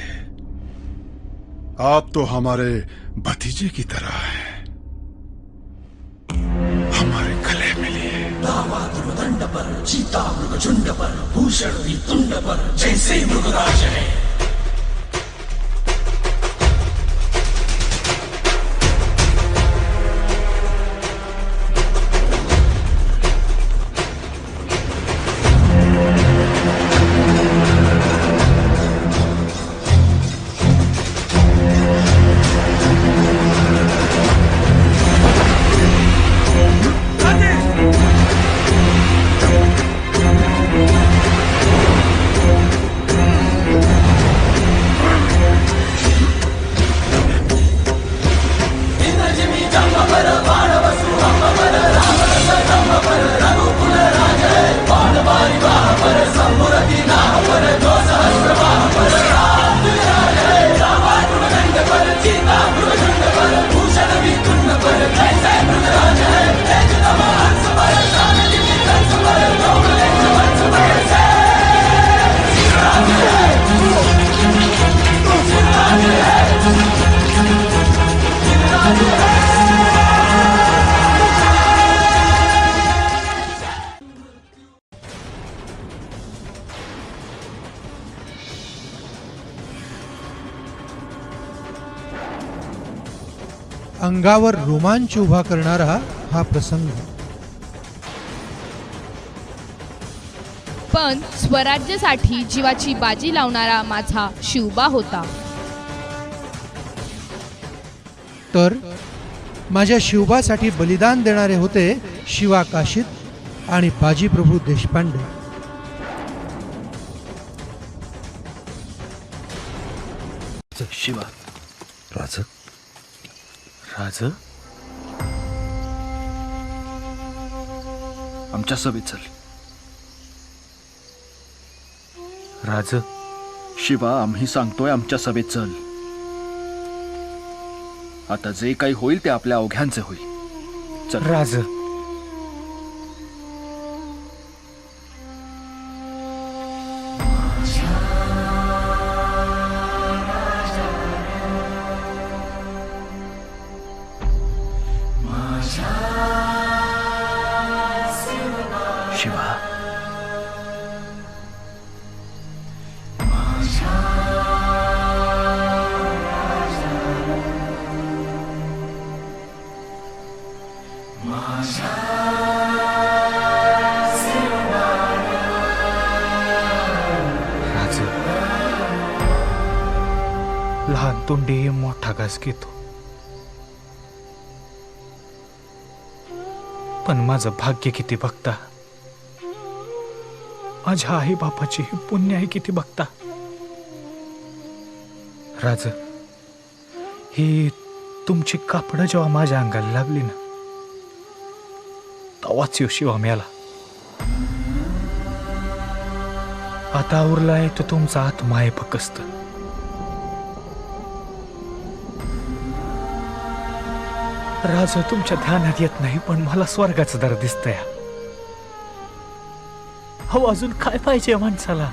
आप तो हमारे भतीजे की तरह हैं. हमारे गले मिलिए. दंड पर, चीता मृगझुंड पर, भूषण तुंड पर, जैसे मृगराज है. अंगावर रोमांच उभा करणारा हा प्रसंग. पण स्वराज्यासाठी जीवाची बाजी लावणारा माझा शिवबा होता. तर माझ्या शिवबासाठी बलिदान देणारे होते शिवा काशीद आणि बाजीप्रभू देशपांडे. शिवा राज राज आमच्या सभेत चल. राज शिवा आम्ही सांगतोय आमच्या सभेत चल. आता जे काही होईल ते आपल्या अवघ्यांचे होईल. चल राज. शिवा राज लहान तोंडी मोठा घास घेतो. पण माझं भाग्य किती बघता. माझ्या आई बापाची पुण्य आहे किती बघता. राज ही तुमची कापडं जेव्हा माझ्या अंगाला लागली ना तेव्हाच यो शिवा मेला. आता उरलाय तो तुमचा आत्मा आहे फकस्त. राज तुमच्या ध्यानात येत नाही पण मला स्वर्गाचं दर दिसतंय. हो अजून काय पाहिजे माणसाला.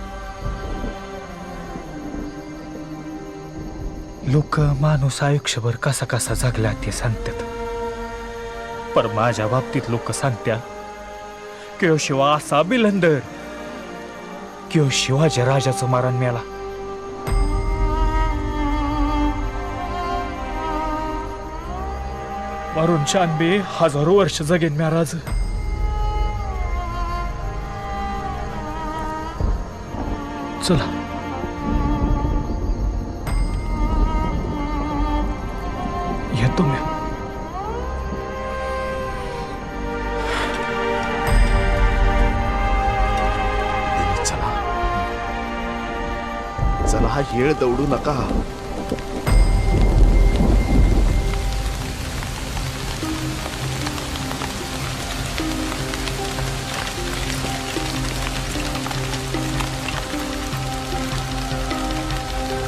लोक माणूस आयुष्यभर कसा कसा जगला ते सांगतात. पर माझ्या बाबतीत लोक सांगतात की शिवा असा बिलंदर की शिवाजी राजाचं मारण मेला. मारून 96,000 वर्ष जगेन महाराज. चला येतो मी. चला चला हा येळ दौडू नका.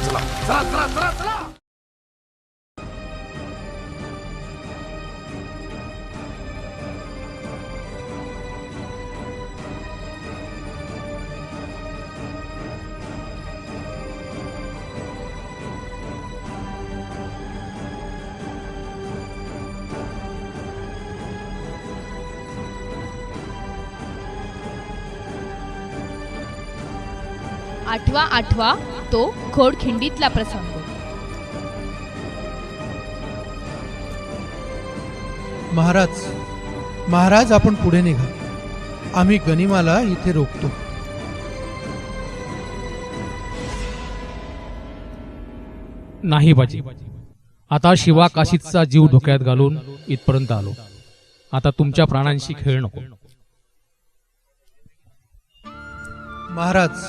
चला चला चला चला. आठवा तो खोडखिंडीतला प्रसंग. महाराज आपण पुढे निघा. आम्ही गनिमाला इथे रोखतो. नाही बाजी, आता शिवा काशीदचा जीव धोक्यात घालून इथपर्यंत आलो. आता तुमच्या प्राणांशी खेळ नको. महाराज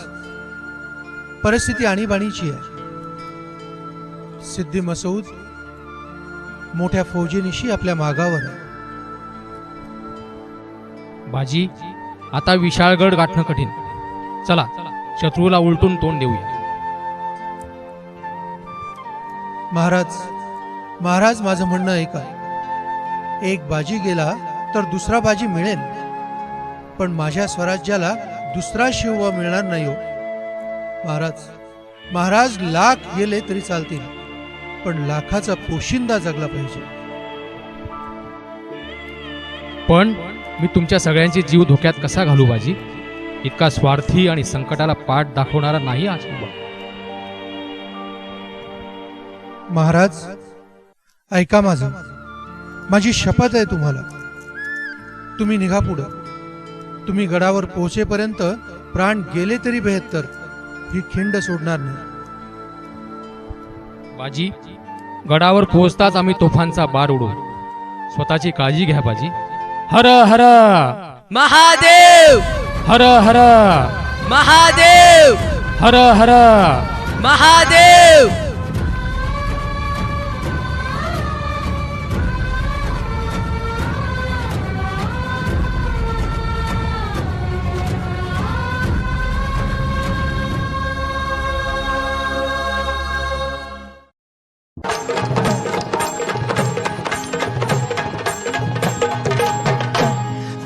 परिस्थिती आणीबाणीची आहे. सिद्धी मसऊद मोठ्या फौजेनिशी आपल्या मागावर आहे. बाजी आता विशाळगड गाठणं कठीण. चला शत्रूला उलटून तोंड देऊया. महाराज माझं म्हणणं ऐका. एक बाजी गेला तर दुसरा बाजी मिळेल, पण माझ्या स्वराज्याला दुसरा शिवबा मिळणार नाही हो. महाराज लाख गेले तरी चालतील, पण लाखाचा पोशिंदा जगला पाहिजे. पण मी तुमच्या सगळ्यांचे जीव धोक्यात कसा घालू बाजी? इतका स्वार्थी आणि संकटाला पाठ दाखवणारा नाही हा शिवबा. महाराज ऐका माझं. माझी शपथ आहे तुम्हाला, तुम्ही निघा पुढं. तुम्ही गडावर पोहोचेपर्यंत प्राण गेले तरी बेहत्तर ही खिंड सोडणार नाही. बाजी, गडावर पोहोचताच आम्ही तोफांचा बार उडू. स्वतःची काळजी घ्या बाजी. हर हर महादेव, हर हर महादेव, हर हर महादेव.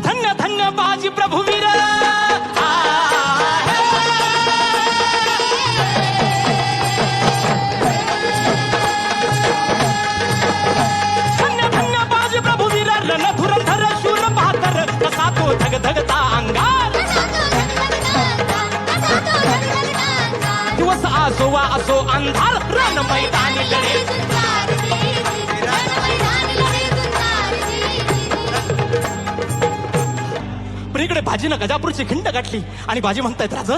धन्य धन्य बाजी प्रभुवीर. धन्य धन्य बाजी प्रभुवीर, रणधुरंधर शूर बहादर, कसा तो धगधगता अंगार. दिवस असो वा असो अंधार, रण मैदानी लढे. इकडे बाजीनं गजापूरची खिंड गाठली आणि बाजी म्हणतायत, राज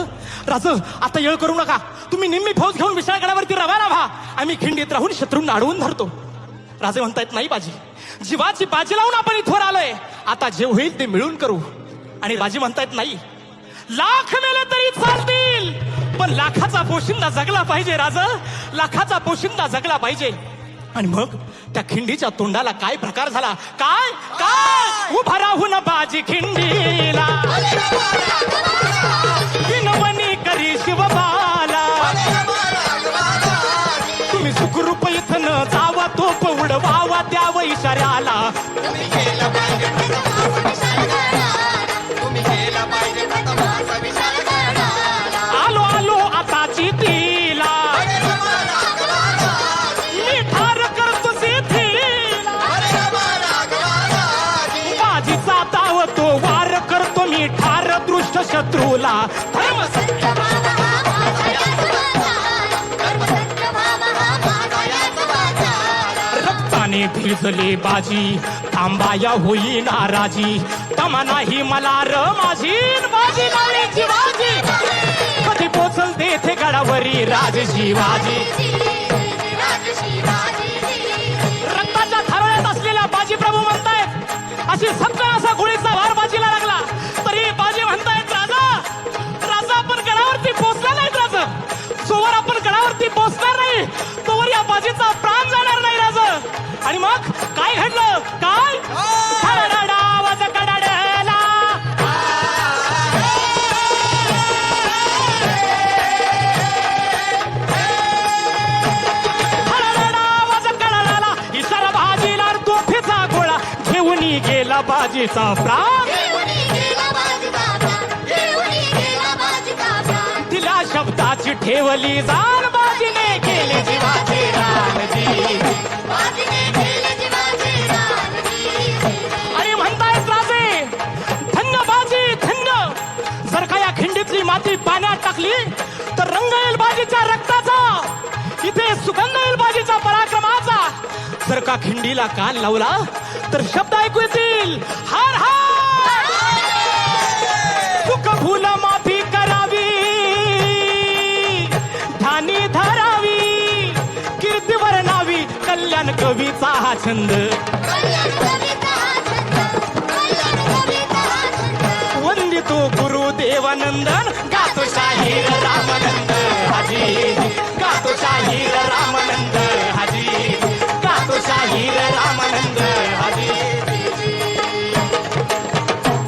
राज आता येळ करू नका, तुम्ही निम्मी फौज घेऊन विशाळगडावरती रवाना व्हा, आम्ही खिंडीत राहून शत्रूंना अडवून धरतो. राजे म्हणतायत, नाही बाजी, जीवाची बाजी लावून आपण इथवर आलोय, आता जे होईल ते मिळून करू. आणि बाजी म्हणतायत, नाही, लाख मेले तरी चालतील, पण लाखाचा पोशिंदा जगला पाहिजे. राज, लाखाचा पोशिंदा जगला पाहिजे. आणि मग त्या खिंडीच्या तोंडाला काय प्रकार झाला, काय काय उभा राहून बाजी खिंडीला, विनवणी करी शिवबाला, तुम्ही सुखरूप इथं न जावा, तोप उडवावा द्यावं इशाऱ्याला. आलो आलो आता चितीला, मी ठार करतो सिद्धीला, बाजीचा ताव तो वार करतो मी ठार दृष्ट शत्रूला. रक्ताने भिजली बाजी, थांबाया होई नाराजी, तमा नाही मला र माझी, बाजी लावण्याची बाजी, कधी पोचल तेथे गडावरी राज शिवाजी. रक्ताच्या थारोळ्यात असलेल्या बाजी प्रभू म्हणतायत, अशी सत्ता असा गोळीचा वार बाजीला लागला तरी बाजी म्हणतायत, राजा राजा आपण गडावरती पोहोचला नाहीत. राजा, जोवर आपण गडावरती पोहोचणार नाही तोवर या बाजीचा प्राण जाणार नाही. राजा, आणि मग काय घडलं, काय आवाज कडाडला, आवाज कडाडला, इशारा बाजीला, तोफीचा गोळा घेऊन गेला बाजीचा प्राण. तिला शब्दाची ठेवली जाण, बाजीने केले जीवाचे रानजी. आणि म्हणतायत राजे, धन्य बाजी धन्य, जर का या खिंडीतली माती पाण्यात टाकली तर रंग येईल बाजीच्या रक्ताचा, इथे सुगंध येईल बाजीच्या पराक्रमाचा. जर का खिंडीला कान लावला तर शब्द ऐकू येतील, हार हार, चूक भूल माफी करावी, ठाणी धरावी, कीर्ती वर्णावी, कल्याण कवीचा हा छंद. वंदितो गुरुदेवानंदन, गातो शाहीर रामानंद हाजी, गातो शाहीर रामानंद हाजी, गातो शाहीर रामानंद हाजी.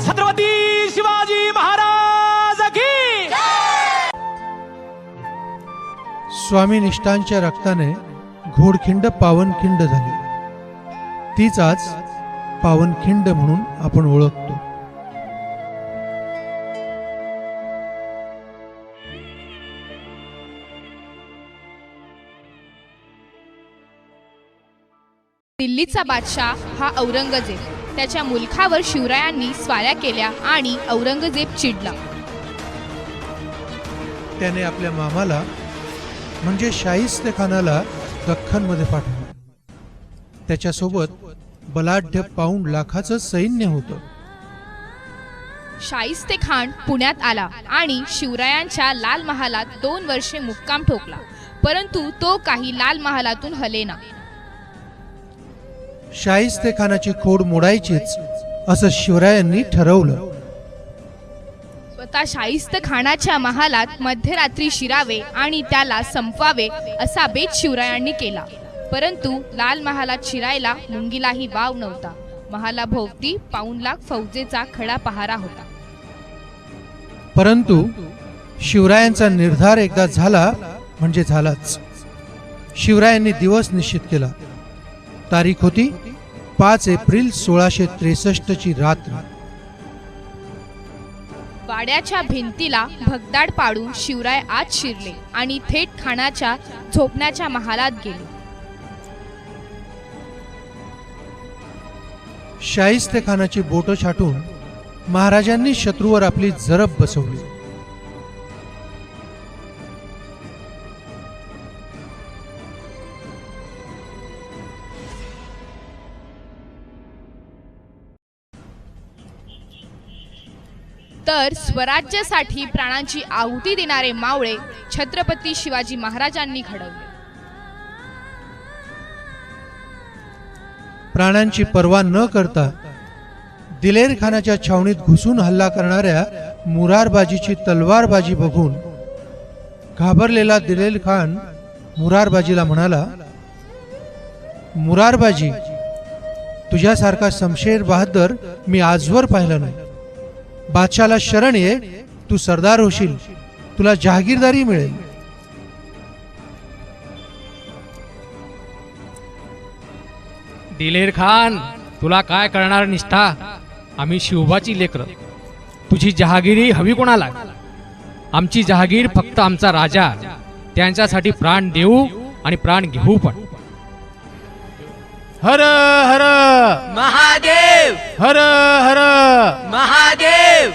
छत्रपती शिवाजी महाराज की. स्वामी निष्ठांच्या रक्ताने घोडखिंड पावनखिंड झाली, तीच आज पावनखिंड म्हणून आपण ओळखतो. दिल्लीचा बादशाह हा औरंगजेब, त्याच्या मुलखावर शिवरायांनी स्वाऱ्या केल्या आणि औरंगजेब चिडला. त्याने आपल्या मामाला म्हणजे शाहिस्तेखानाला दख्खनमध्ये पाठवलं. त्याच्यासोबत बलाढ्य पाऊण लाखाचं सैन्य होतं. शाहिस्तेखान पुण्यात आला आणि शिवरायांच्या लाल महालात 2 वर्षे मुक्काम ठोकला, परंतु तो काही लाल महालातून हलेना. शाहिस्तेखानाची खोड मोडायचीच असं शिवरायांनी ठरवलं. स्वतः शाहिस्तेखानाच्या महालात मध्यरात्री शिरावे आणि त्याला संपवावे असा बेत शिवरायांनी केला, परंतु लाल महालात शिरायला मुंगीलाही वाव नव्हता. महालाभोवती 1.25 लाख फौजेचा खडा पहारा होता. परंतु शिवरायांचा निर्धार एकदा झाला म्हणजे झालाच. शिवरायांनी दिवस निश्चित केला. तारीख होती 5 एप्रिल 1663 ची रात्र. वाड्याच्या भिंतीला भगदाड पाडून शिवराय आत शिरले आणि थेट खानाच्या झोपण्याच्या महालात गेले. शाहिस्तेखानाची बोटं छाटून महाराजांनी शत्रूवर आपली जरब बसवली. तर स्वराज्यासाठी प्राणांची आहुती देणारे मावळे छत्रपती शिवाजी महाराजांनी घडवले. प्राणांची पर्वा न करता दिलेर खानाच्या छावणीत घुसून हल्ला करणाऱ्या मुरारबाजीची तलवारबाजी बघून घाबरलेला दिलेर खान मुरारबाजीला म्हणाला, मुरारबाजी, तुझ्यासारखा शमशेर बहादर मी आजवर पाहिला नाही. बादशाला शरण ये, तू सरदार होशील, तुला जहागीरदारी मिळेल. दिलेर खान, तुला काय करणार निष्ठा? आम्ही शिवबाची लेकर. तुझी जहागिरी हवी कोणाला? आमची जहागीर फक्त आमचा राजा, त्यांच्यासाठी प्राण देऊ आणि प्राण घेऊ पण. हर हर महादेव, हर हर महादेव.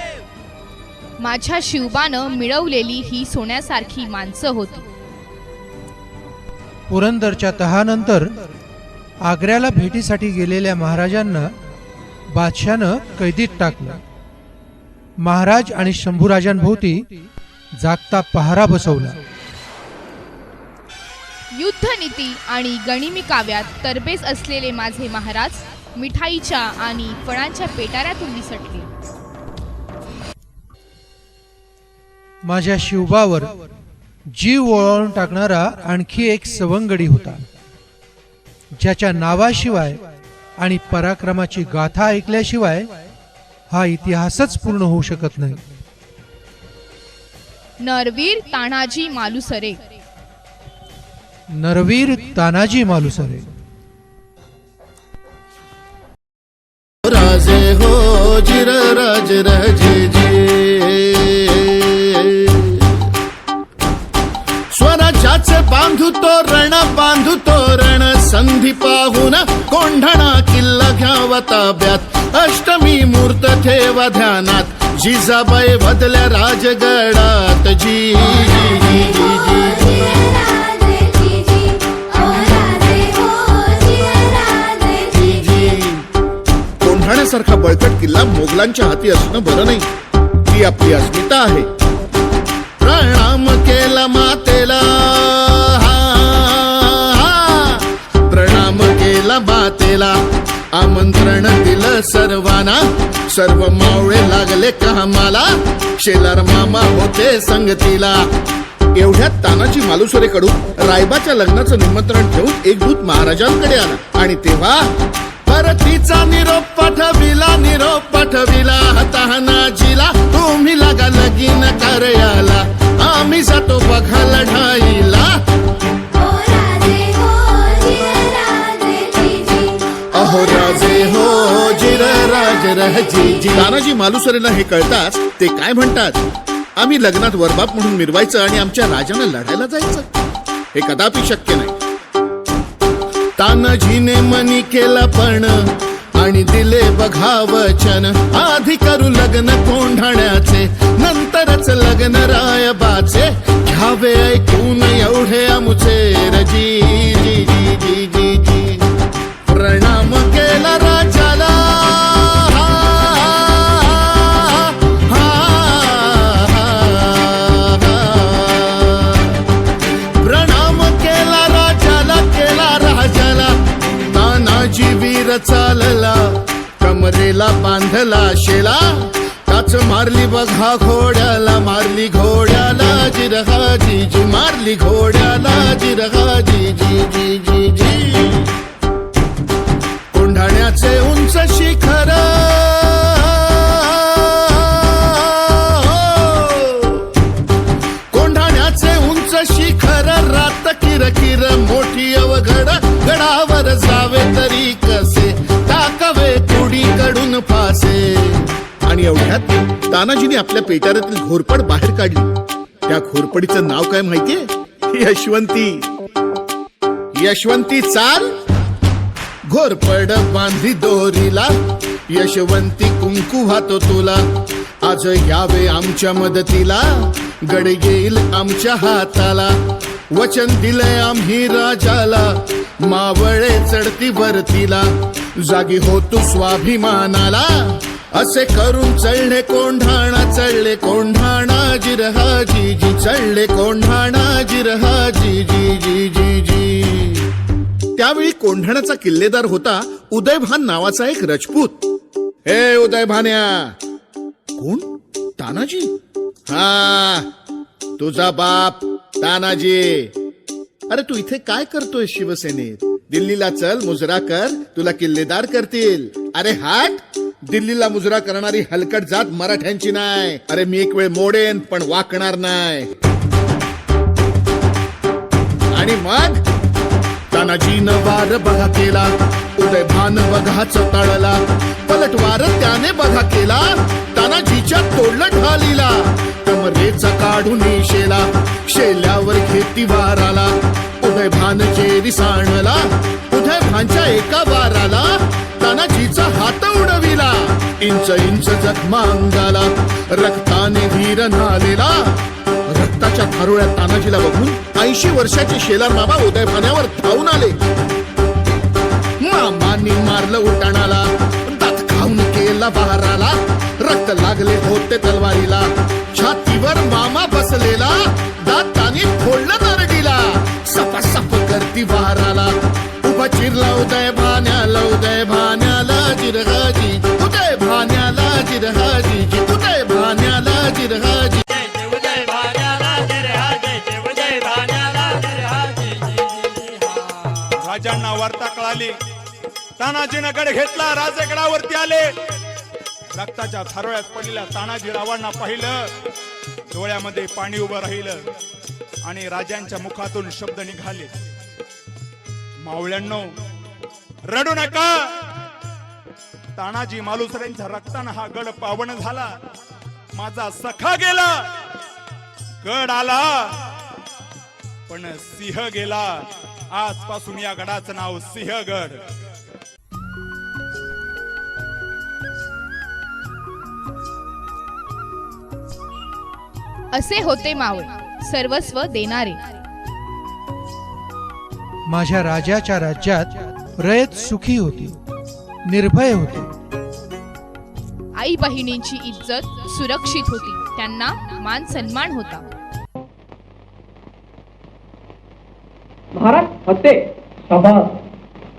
माझ्या शिवबानं मिळवलेली ही सोन्यासारखी माणसं होती. पुरंदरच्या तहानंतर आग्र्याला भेटीसाठी गेलेल्या महाराजांना बादशानं कैदीत टाकलं. महाराज आणि शंभूराजांभोवती जागता पहारा बसवला. युद्धनीती आणि गनिमी काव्यात तरबेज असलेले माझे महाराज मिठाईच्या आणि फळांच्या पेटाऱ्यातून निसटले. माझ्या शिवबावर जीव ओवाळून टाकणारा आणखी एक सवंगडी होता, ज्याच्या नावाशिवाय आणि पराक्रमाची गाथा ऐकल्याशिवाय हा इतिहासच पूर्ण होऊ शकत नाही. नरवीर तानाजी मालुसरे. नरवीर तानाजी मालुसरे. राजे हो जिर राज राजे जे, स्वराज्याचे बांधू तो रण संधी पाहून कोंढणा किल्ला घ्यावा ताब्यात. अष्टमी मूर्त ठेवा ध्यानात, जिजाबाई बदल्या राजगडात. जी जी जी जी जी कोंढाण्यासारखा बळकट किल्ला मोगलांच्या हाती असणं बरं नाही. ती आपली अस्मिता आहे. प्रणाम केला मातेला, प्रणाम केला मातेला. आमंत्रण दिलं सर्वांना, सर्व मावळे लागले कामाला. शेलार मामा होते संगतीला. एवढ्यात तानाजी मालुसरेकडून रायबाच्या लग्नाचं निमंत्रण ठेवून एक दूत महाराजांकडे आला आणि तेव्हा परतीचा निरोप पाठविला तानाजीला. तुम्ही लागा लगीन कार्याला, आम्ही जातो बघा लढाईला. अहो राजे हो जिर राज राजे जी. तानाजी मालुसरेला हे कळताच ते काय म्हणतात, आम्ही लग्नात वरबाप म्हणून मिरवायचं आणि आमच्या राजाला लढायला जायचं. हे कदापि शक्य नाही. तानाजीने मनी केला पण आणि दिले बघा वचन, आधी करू लग्न कोंढाण्याचे, नंतरच लग्न रायबाचे. घ्यावे ऐकून एवढे आमुचे रजी जी जी जी जी जी. प्रणाम केला बांधला शेला, टाच मारली बघा घोड्याला, मारली घोड्याला जिरहाजी जी, मारली घोड्याला जिरहाजी जी जी जी जी. कोंढाण्याचे उंच शिखर, कोंढाण्याचे उंच शिखर, रात किरकिर मोठी अवघड, गडावर जावे तरी कसे, टाकावे कुडीकडून फासे. आणि एवढ्यात तानाजीने आपल्या पेटाऱ्यातील घोरपड बाहेर काढली. त्या घोरपडीचं नाव काय माहितीये? यशवंती. यशवंती चाल. घोरपड बांधली दोरीला, यशवंती कुंकू वाहतो तुला, आज यावे आमच्या मदतीला, गड येईल आमच्या हाताला, वचन दिलंय आम्ही राजाला, मावळे चढती वरतीला, जागी हो तू स्वाभिमानाला, असे करून चढले कोंढाणा, चढले कोंढाणा जिरहाजी जी, चढले कोंढाणा जिरहाजी जी जी जी जी. त्यावेळी कोंढाण्याचा किल्लेदार होता उदयभान नावाचा एक राजपूत. हे उदयभान्या. कोण? तानाजी. हा, तुझा बाप तानाजी. अरे तू इथे काय करतोय शिवसेनेत? दिल्लीला चल, मुजरा कर, तुला किल्लेदार करतील. अरे हाट, दिल्लीला मुजरा करणारी हलकट जात मराठ्यांची नाही. अरे मी एक वेळ मोडेन पण वाकणार नाही. आणि मग तानाजीनं वार बघा केला, उदयभान बघाच तळला, पलटवार त्याने बघा केला, तानाजीच्या तोडलं ढालीला, कमरेचा काढून शेला, शेल्यावर घेती वाराला, उदयभान जेरी सांडला, उदयभानच्या एका वाराला तानाजीचा हात उडविला, इंच इंच जखमा अंगाला, रक्ताने वीर नालेला. रक्ताच्या थारोळ्यात तानाजीला बघून 80 वर्षाचे शेलार मामा उदयभान्यावर धावून आले. मामांनी मारलं उठाणाला, दात खाऊन केला बहाराला, रक्त लागले होते तलवारीला, छातीवर मामा बसलेला, दाताने फोडलं नरडीला, सपासप करती बहाराला, उभा चिरला उदयभान्याला, उदयभान्याला जिरहाजी, उदयभान्याला जिरहाजी जी, उदयभान्याला जिरहाजी. राजांना वार्ता कळाली. तानाजीनं गड घेतला, राजे गडावरती आले. रक्ताच्या थारोळ्यात पडलेल्या तानाजी रावांना पाहिलं, डोळ्यामध्ये पाणी उभं राहिलं आणि राजांच्या मुखातून शब्द निघाले, मावळ्यांनो रडू नका. तानाजी मालुसरेंच्या रक्तानं हा गड पावन झाला. माझा सखा गेला, गड आला पण सिंह गेला. आजपासून या गडाचं नाव सिंहगड. असे होते मावळ सर्वस्व देणारे. माझ्या राजाच्या राज्यात रयत सुखी होती, निर्भय होती. आई बहिणींची इज्जत सुरक्षित होती, त्यांना मान सन्मान होता. महाराज हत्ते शाबास.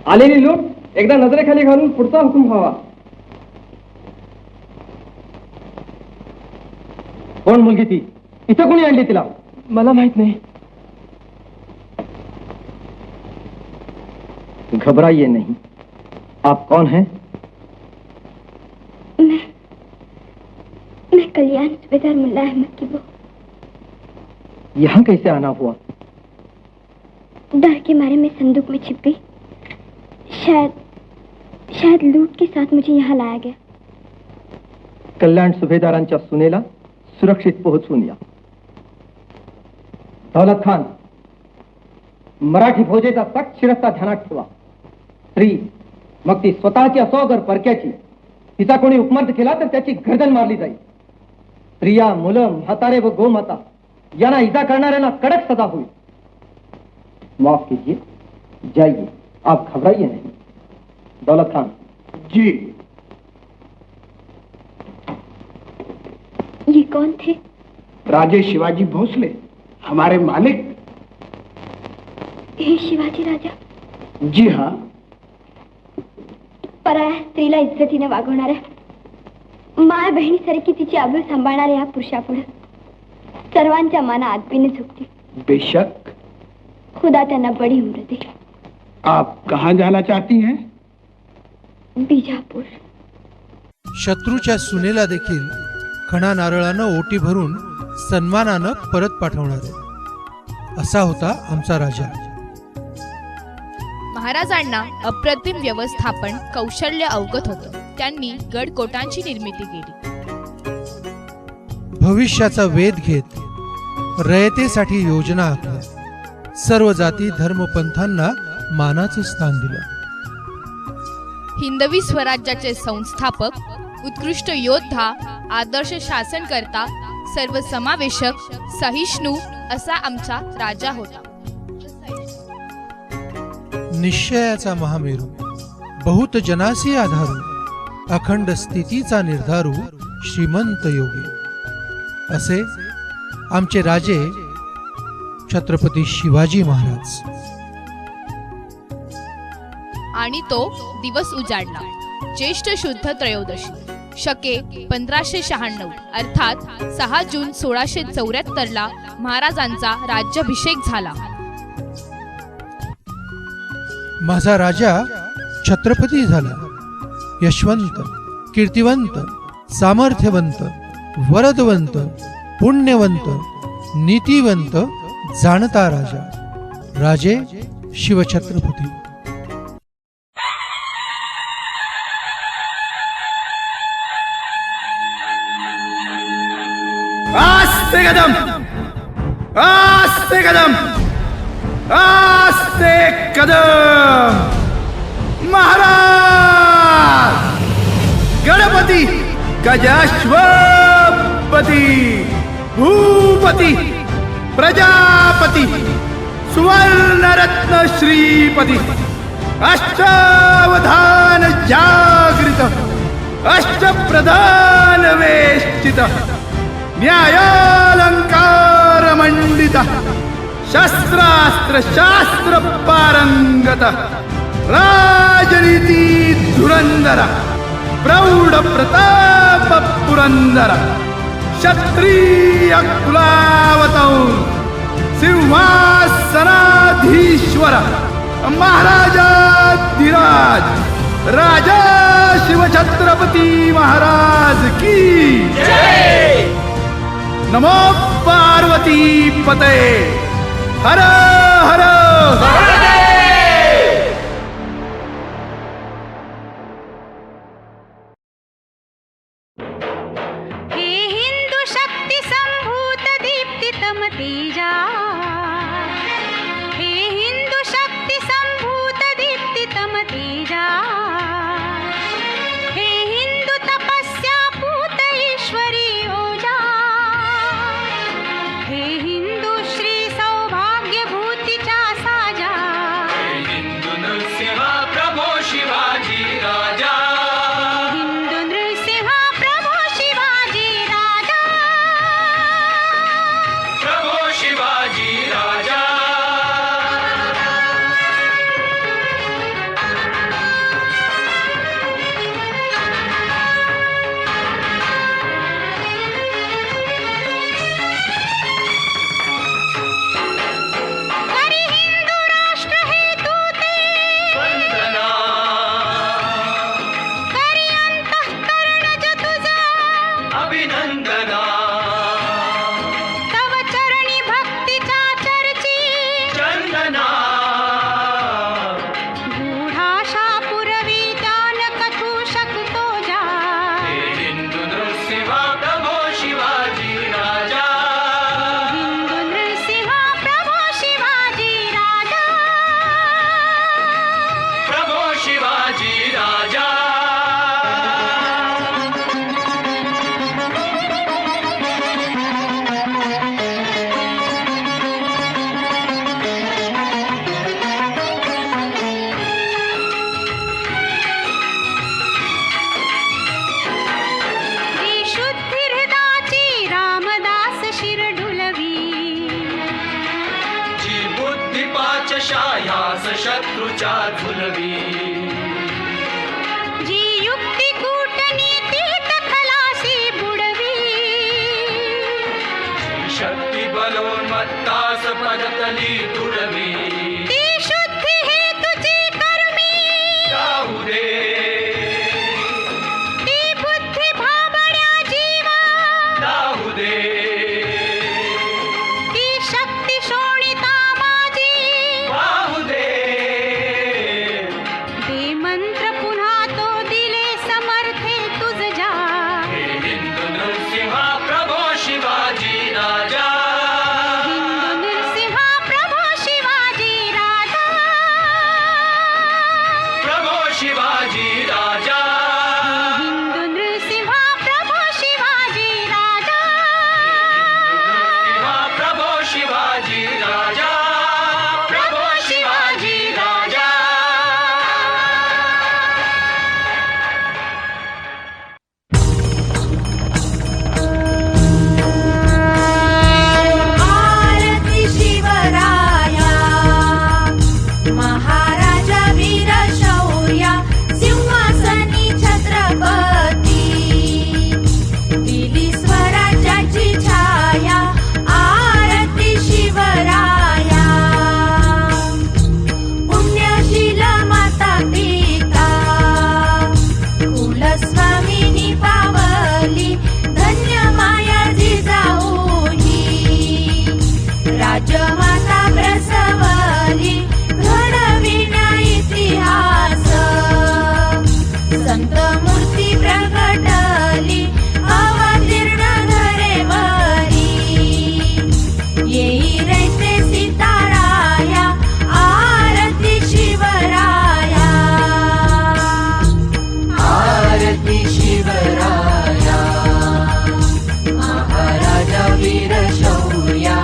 आलेली लूट एकदा नजरेखाली घालून पुढचा हुकूम व्हावा. कोण मुलगी ती? इथं कोणी आणली तिला? मला माहित नाही. घबराइए नहीं. आप कौन हैं? मैं कल्याण सूबेदार मुल्ला अहमद की बहू. यहाँ कैसे आना हुआ? डर के मारे मैं संदूक में छिप गई. शायद लूट के साथ मुझे यहाँ लाया गया. कल्याण सुभेदारांच्या सुनेला सुरक्षित पोहोचवून या. दौलत खान, मराठी फौजेचा सक्त शिरस्ता ध्यानात ठेवा. स्त्री मग ती स्वतःची असो अगर परक्याची, तिचा कोणी उपमर्द केला तर त्याची गर्दन मारली जाईल. स्त्रिया, मुलं, म्हातारे व गोमाता यांना इजा करणाऱ्यांना कडक सजा होईल. माफ कीजिए, जाइए, आप घबराइए नहीं. दौलत खान जी. ये कौन थे? राजे शिवाजी भोसले, हमारे मालिक. हे शिवाजी राजा? जी हाँ. पराया स्त्रीला इज्जतीने वागवणाऱ्या माय बहिणीसारखी तिची आबरू सांभाळणाऱ्या या पुरुषापुढे सर्वांच्या मना आदबीने झुकती. बेशक. खुदा त्यांना बड़ी उम्र दे. आप कहाँ जाना चाहती हैं? बीजापूर. शत्रूच्या सुनेला देखील खणा नारळानं ओटी भरून सन्मानानं परत पाठवणारे असा होता आमचा राजा. महाराजांना अप्रतिम व्यवस्थापन कौशल्य अवगत होतं. त्यांनी गडकोटांची निर्मिती केली. भविष्याचा वेध घेत रयतेसाठी योजना आखल्या. सर्व जाती धर्म पंथांना मानाचं स्थान दिलं. हिंदवी स्वराज्याचे संस्थापक, उत्कृष्ट योद्धा, आदर्श शासनकर्ता, सर्वसमावेशक, सहिष्णू असा आमचा राजा होता. निश्चयाचा महामेरू, बहुत जनासी आधारू, अखंड स्थितीचा निर्धारू, श्रीमंत योगी असे आमचे राजे छत्रपती शिवाजी महाराज. आणि तो दिवस उजाडला. ज्येष्ठ शुद्ध त्रयोदशी शके 1596 अर्थात 6 जून 1674 ला महाराजांचा राज्याभिषेक झाला. माझा राजा छत्रपती झाला. यशवंत, कीर्तिवंत, सामर्थ्यवंत, वरदवंत, पुण्यवंत, नीतिवंत, जाणता राजा. राजे शिवछत्रपती. आस्ते कदम, आस्ते कदम, आस्ते कदम. महाराज गणपती गजाश्वपती भूपती प्रजापती सुवर्णरत्न श्रीपती अष्टावधान जागृत अष्टप्रधान वेष्टित न्यायालंकार मंडित शस्त्रास्त्र शास्त्र पारंगत राजनीती धुरंधर प्रौढ प्रताप पुरंदर क्षत्रिय कुलावतौर सिंहासनाधीश्वर महाराजाधिराज राजा शिवछत्रपती महाराज की जय. नमो पार्वती पते. हर हर हे हिंदू शक्ती संभूत दीप्तितम तेजा. हे हिंदू शक्ती संभूत दीप्तितम तेजा. हे हिंदू तपस्या पूत ईश्वरी ओजा. हे हिंदू श्री सौभाग्य भूतीच्या साजा. हे हिंदू नृसिंह प्रभो शिवाजी राजा. हिंदू नृसिंह प्रभो शिवाजी राजा. प्रभो शिवाजी राजा. हरी हिंदू राष्ट्र हे तूते वंदना. हरी अंतःकरणज तुझा अभिनंदना. तव चरणी भक्तीच्या चर्ची चंदना. गूढाशा पुरवी ज्ञान कथू शकतो जा. हे हिंदू नृसिंह प्रभो शिवाजी राजा. हिंदू नृसिंह प्रभो शिवाजी राजा. प्रभो शिवाजी राजा. जी शुद्धी हृदाची रामदास शिर डुलवी. जी बुद्धी पाच शायास शत्रूच्या झुलवी. जी युक्ती कूटनीतीत खलास दत्तास पदतली तुडवी ती शुद्धी हे तुझी कर्मी जाऊ दे ती बुद्धी भाबड्या जीवा जाऊ दे ती शक्ती शोणिता माझी वाहू दे ते मंत्र पुन्हा तो दिले समर्थे तुझ्या हे हिंदू नृसिंहा प्रभो शिवाजी राजा हिंदू नृसिंहा प्रभो शिवाजी राजा प्रभो शिवाजी राजा हिंदू नृसिंहा प्रभो शिवाजी राजा नृसिंहा प्रभो शिवाजी राजा प्रभो शिवाजी राजा आरती शिवराया महाराजा वीर शौर्या सिंहासनी छत्रपती दिली स्वराज्याची छाया आरती शिवराया पुण्यशील माता पिता कुलस्वामिनी पावली धन्य माया जिजाऊही राजमाता प्रसवली घडविना इतिहास संत मूर्ती प्रगटली अवतीर्ण धरेवरी येई रैते सीताराया आरती शिवराया आरती शिवराया महाराजा वीर शौर्या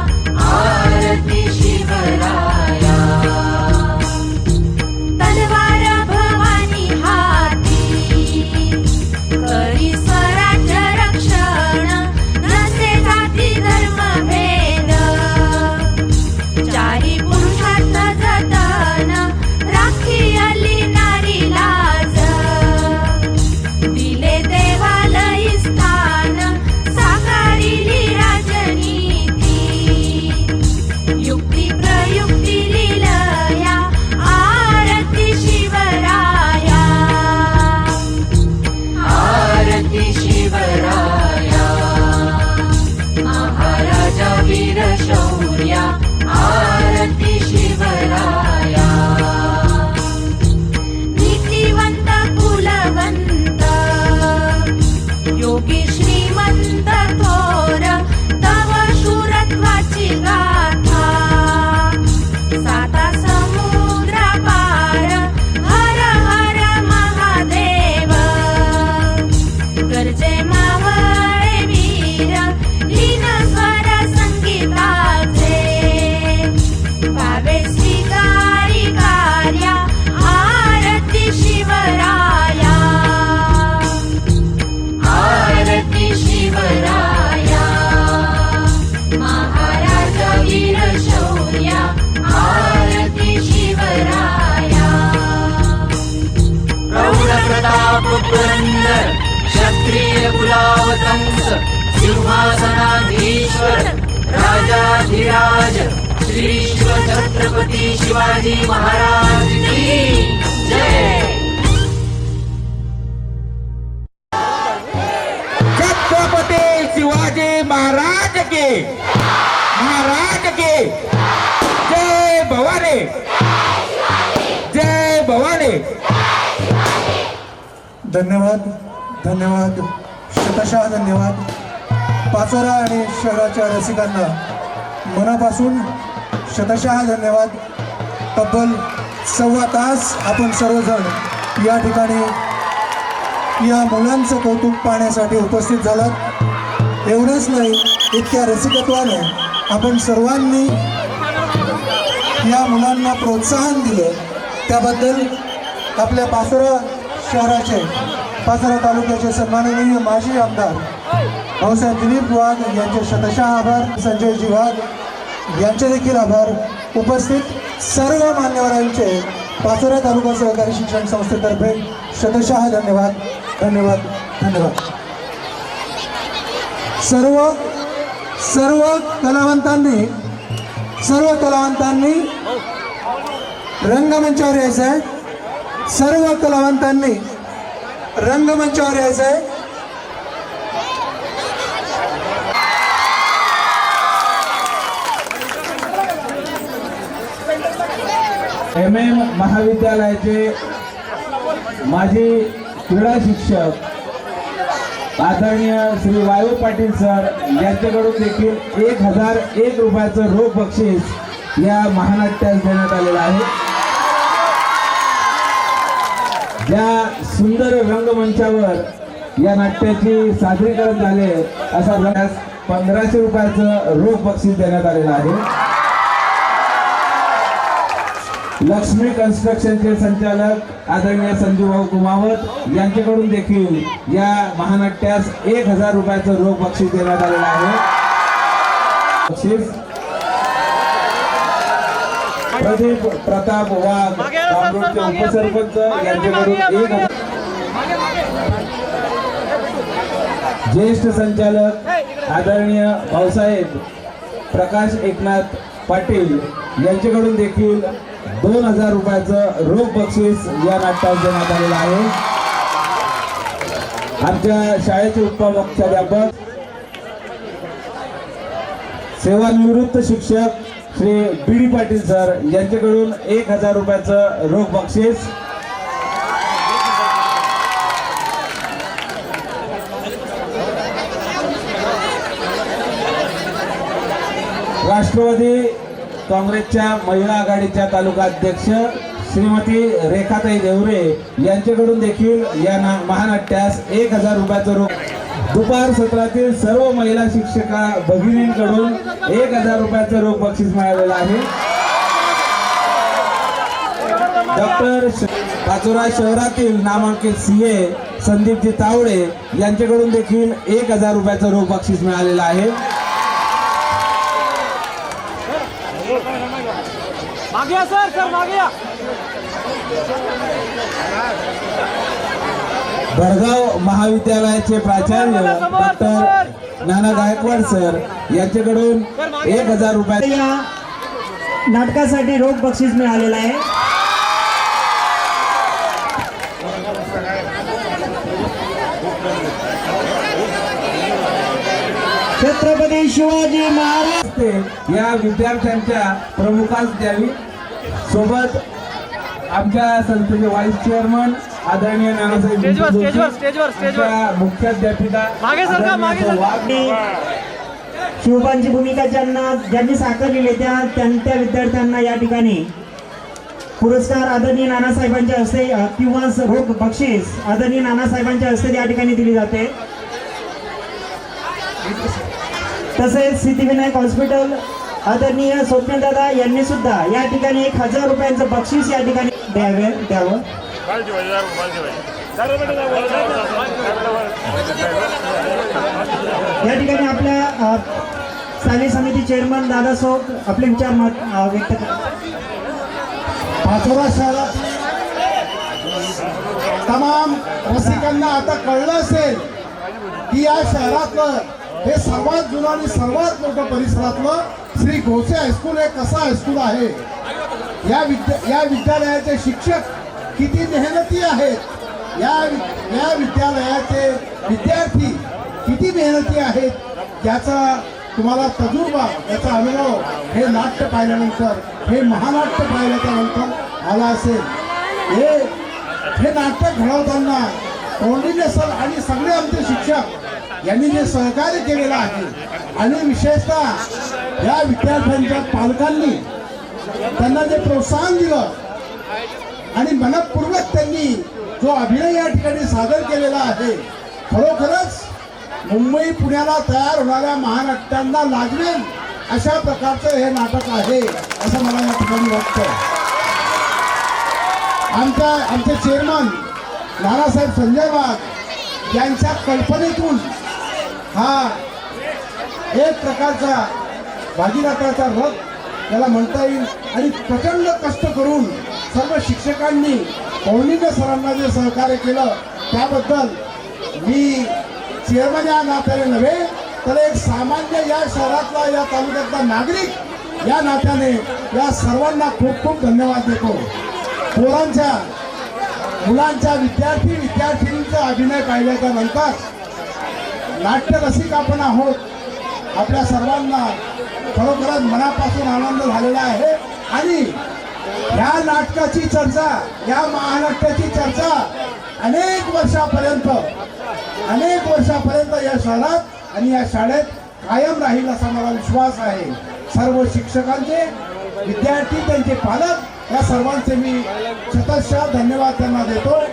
आरती शिवराया तलवार भवानी हाती करी स्वराज्य रक्षण नसे जाती धर्म भेद चारी पुरुषार्थ जतन राखी आली नारी लाज दिले देवालयी स्थान साकारिली राजनीती युक्ती प्रयुक्ती लीलया आरती शिवराया आरती शिवराया महाराजा वीर शौर्या आरती शिवराया नीतिवंत कुलवंत योगी श्रीमंत थोर तव शूरत्वाची गाथा साता समुद्रा पार हर हर महादेव गरजे मावळे वीर लीन स्वर संगीताचे भावे स्वीकारी कार्या आरती शिवराया आरती शिवराया महाराजा वीर शौर्या आरती शिवराया प्रौढ प्रताप पुरंदर क्षत्रिय कुलावतंस सिंहासनाधीश्वर राजाधिराज श्री शिव छत्रपती शिवाजी महाराज की जय छत्रपती शिवाजी महाराज के जय भवानी जय भवानी धन्यवाद धन्यवाद शतशः धन्यवाद पाचोरा आणि शहराच्या रसिकांना मनापासून शतशः धन्यवाद. तब्बल 1.25 तास आपण सर्वजण या ठिकाणी या मुलांचं कौतुक पाहण्यासाठी उपस्थित झालात. एवढंच नाही, इतक्या रसिकत्वाने आपण सर्वांनी या मुलांना प्रोत्साहन दिलं त्याबद्दल आपल्या पाचोरा शहराचे पाचोरा तालुक्याचे सन्माननीय माजी आमदार भाऊसाहेब दिलीप वाघ यांचे शतशः आभार. संजयजी वाघ यांचे देखील आभार. उपस्थित सर्व मान्यवरांचे पाचोरा तालुका सहकारी शिक्षण संस्थेतर्फे शतशः धन्यवाद धन्यवाद धन्यवाद. सर्व कलावंतांनी सर्व कलावंतांनी रंगमंचावर यायचं आहे. सर्व कलावंतांनी रंगमंचावर यायचं आहे. MM महाविद्यालयाचे माजी क्रीडा शिक्षक आदरणीय श्री वायू पाटील सर यांच्याकडून देखील 1001 रुपयाचं रोख बक्षीस या महानाट्यास देण्यात आलेलं आहे. ज्या सुंदर रंगमंचावर या नाट्याची सादरीकरण झाले असा 1500 रुपयाचं रोख बक्षीस देण्यात आलेलं आहे. लक्ष्मी कन्स्ट्रक्शनचे संचालक आदरणीय संजू भाऊ कुमावत यांच्याकडून देखील या महानाट्यास 1000 रुपयाचं रोख बक्षीस देण्यात आलेलं आहे. बक्षीस प्रदीप प्रताप वाघ कामरूडचे उपसरपंच यांच्याकडून 1000. ज्येष्ठ संचालक आदरणीय भाऊसाहेब प्रकाश एकनाथ पाटील यांच्याकडून देखील 2000 रुपयाचं रोख बक्षीस या नाट्यास देण्यात आलेलं आहे. आमच्या शाळेचे उपमुख्याध्यापक सेवानिवृत्त शिक्षक श्री बी पाटील सर यांच्याकडून 1000 रुपयाचं रोख बक्षीस. राष्ट्रवादी काँग्रेसच्या महिला आघाडीच्या तालुका अध्यक्ष श्रीमती रेखाताई देवरे यांच्याकडून देखील या महानाट्यास 1000 रुपयाचं रोख. दुपार सत्रातील सर्व महिला शिक्षिका भगिनींकडून 1000 रुपयाचं रोख बक्षीस मिळालेलं आहे. डॉक्टर पाचोरा शहरातील नामांकित CA संदीपजी तावडे यांच्याकडून देखील 1000 रुपयाचं रोख बक्षीस मिळालेलं आहे. भडगाव महाविद्यालयाचे प्राचार्य डॉक्टर नाना गायकवाड सर यांच्याकडून 1000 रुपये या नाटकासाठी रोख बक्षीस मिळालेलं आहे. छत्रपती शिवाजी महाराज या विद्यार्थ्यांच्या प्रमुखास द्यावी. सोबत आमच्या संस्थेचे व्हाईस चेअरमन आदरणीय नानासाहेब मुख्याध्यापिका शिवबांची भूमिका ज्यांनी साकारलेली त्या विद्यार्थ्यांना या ठिकाणी पुरस्कार आदरणीय नानासाहेबांच्या हस्ते किंवा रोख बक्षीस आदरणीय नानासाहेबांच्या हस्ते या ठिकाणी दिली जाते. तसेच सिद्धिविनायक हॉस्पिटल आदरणीय स्वप्नदादा यांनी सुद्धा या ठिकाणी 1000 रुपयांचं बक्षीस या ठिकाणी द्यावं. या ठिकाणी आपल्या स्थानिक समिती चेअरमन दादा सोक आपले विचार मत व्यक्त करतात. पाचोरा शहरात तमाम रसिकांना आता कळलं असेल की या शहरातलं हे सर्वात जुनं आणि सर्वात मोठं परिसरातलं श्री घोसे हायस्कूल हे कसं हायस्कूल आहे. या विद्यालयाचे शिक्षक किती मेहनती आहेत. या विद्यालयाचे विद्यार्थी किती मेहनती आहेत याचा तुम्हाला तजुर्बा याचा अनुभव हे नाट्य पाहिल्यानंतर हे महानाट्य पाहिल्याच्या नंतर आला असेल. हे नाटक घडवताना कौंडिन्य सर आणि सगळे आमचे शिक्षक यांनी जे सहकार्य केलेलं आहे आणि विशेषतः या विद्यार्थ्यांच्या पालकांनी त्यांना जे प्रोत्साहन दिलं आणि मनपूर्वक त्यांनी जो अभिनय या ठिकाणी सादर केलेला आहे खरोखरच मुंबई पुण्याला तयार होणाऱ्या महानाट्यांना लागेल अशा प्रकारचं हे नाटक आहे असं मला या ठिकाणी वाटतं. आमचे चेअरमन नानासाहेब संजय वाघ यांच्या कल्पनेतून हा एक प्रकारचा भागीरथाचा रथ त्याला म्हणता येईल आणि प्रचंड कष्ट करून सर्व शिक्षकांनी कौंडिन्य सरांना जे सहकार्य केलं त्याबद्दल मी चेअरमन या नात्याने नव्हे तर एक सामान्य या शहरातला या तालुक्यातला नागरिक या नात्याने या सर्वांना खूप खूप धन्यवाद देतो. पोरांच्या मुलांच्या विद्यार्थींचा अभिनय पाहिल्याच्या नंतर नाट्य रसिक आपण आहोत. आपल्या सर्वांना खरोखरच मनापासून आनंद झालेला आहे आणि या नाटकाची चर्चा, या महानाट्याची चर्चा अनेक वर्षापर्यंत या शहरात आणि या शाळेत कायम राहील असा मला विश्वास आहे. सर्व शिक्षकांचे, विद्यार्थी, त्यांचे पालक या सर्वांचे मी शतशः धन्यवाद त्यांना देतो.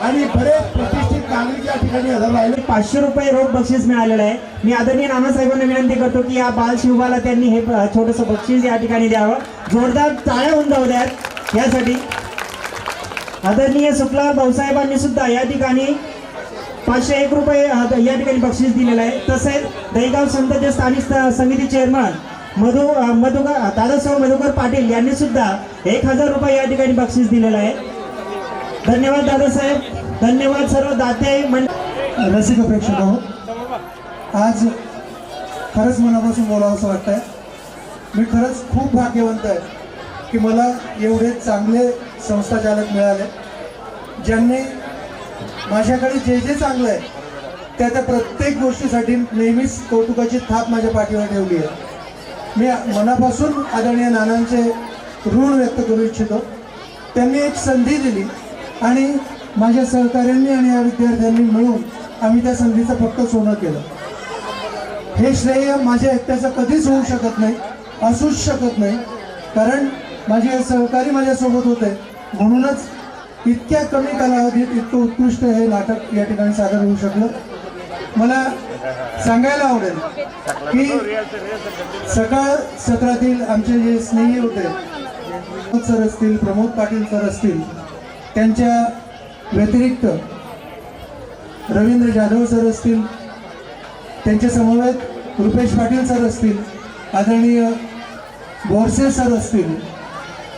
आणि बरेच प्रतिष्ठित नागरिक या ठिकाणी हजर राहिले. 500 रुपये रोख बक्षीस मिळालेलं आहे. मी आदरणीय नानासाहेबांना विनंती करतो की या बाल शिवबाला त्यांनी हे छोटंसं बक्षीस या ठिकाणी द्यावं. जोरदार टाळ्या होऊन जाऊ द्यात यासाठी. आदरणीय शुक्ला भाऊसाहेबांनी सुद्धा या ठिकाणी 501 रुपये या ठिकाणी बक्षीस दिलेलं आहे. तसेच दहीगाव संतचे स्थानिक समिती चेअरमन दादासाहेब मधुकर पाटील यांनी सुद्धा 1000 रुपये या ठिकाणी बक्षीस दिलेलं आहे. धन्यवाद दादासाहेब, धन्यवाद सर्व दाते. रसिक प्रेक्षक हो, आज खरंच मनापासून बोलावं असं वाटतंय. मी खरंच खूप भाग्यवंत आहे की मला एवढे चांगले संस्थाचालक मिळाले, ज्यांनी माझ्याकडे जे चांगलं आहे त्या प्रत्येक गोष्टीसाठी नेहमीच कौतुकाची थाप माझ्या पाठीवर ठेवली आहे. मी मनापासून आदरणीय नानांचे ऋण व्यक्त करू इच्छितो. त्यांनी एक संधी दिली आणि माझ्या सहकाऱ्यांनी आणि या विद्यार्थ्यांनी मिळून आम्ही त्या संधीचं फक्त सोनं केलं. हे श्रेय माझ्या एकट्याचं कधीच होऊ शकत नाही, असूच शकत नाही, कारण माझे सहकारी माझ्यासोबत होते. म्हणूनच इतक्या कमी कालावधीत इतकं उत्कृष्ट हे नाटक या ठिकाणी सादर होऊ शकलं. मला सांगायला आवडेल की सकाळ सत्रातील आमचे जे स्नेही होते, सर असतील, प्रमोद पाटील सर असतील, त्यांच्या व्यतिरिक्त रवींद्र जाधव सर असतील, त्यांच्या समवेत रुपेश पाटील सर असतील, आदरणीय बोरसे सर असतील,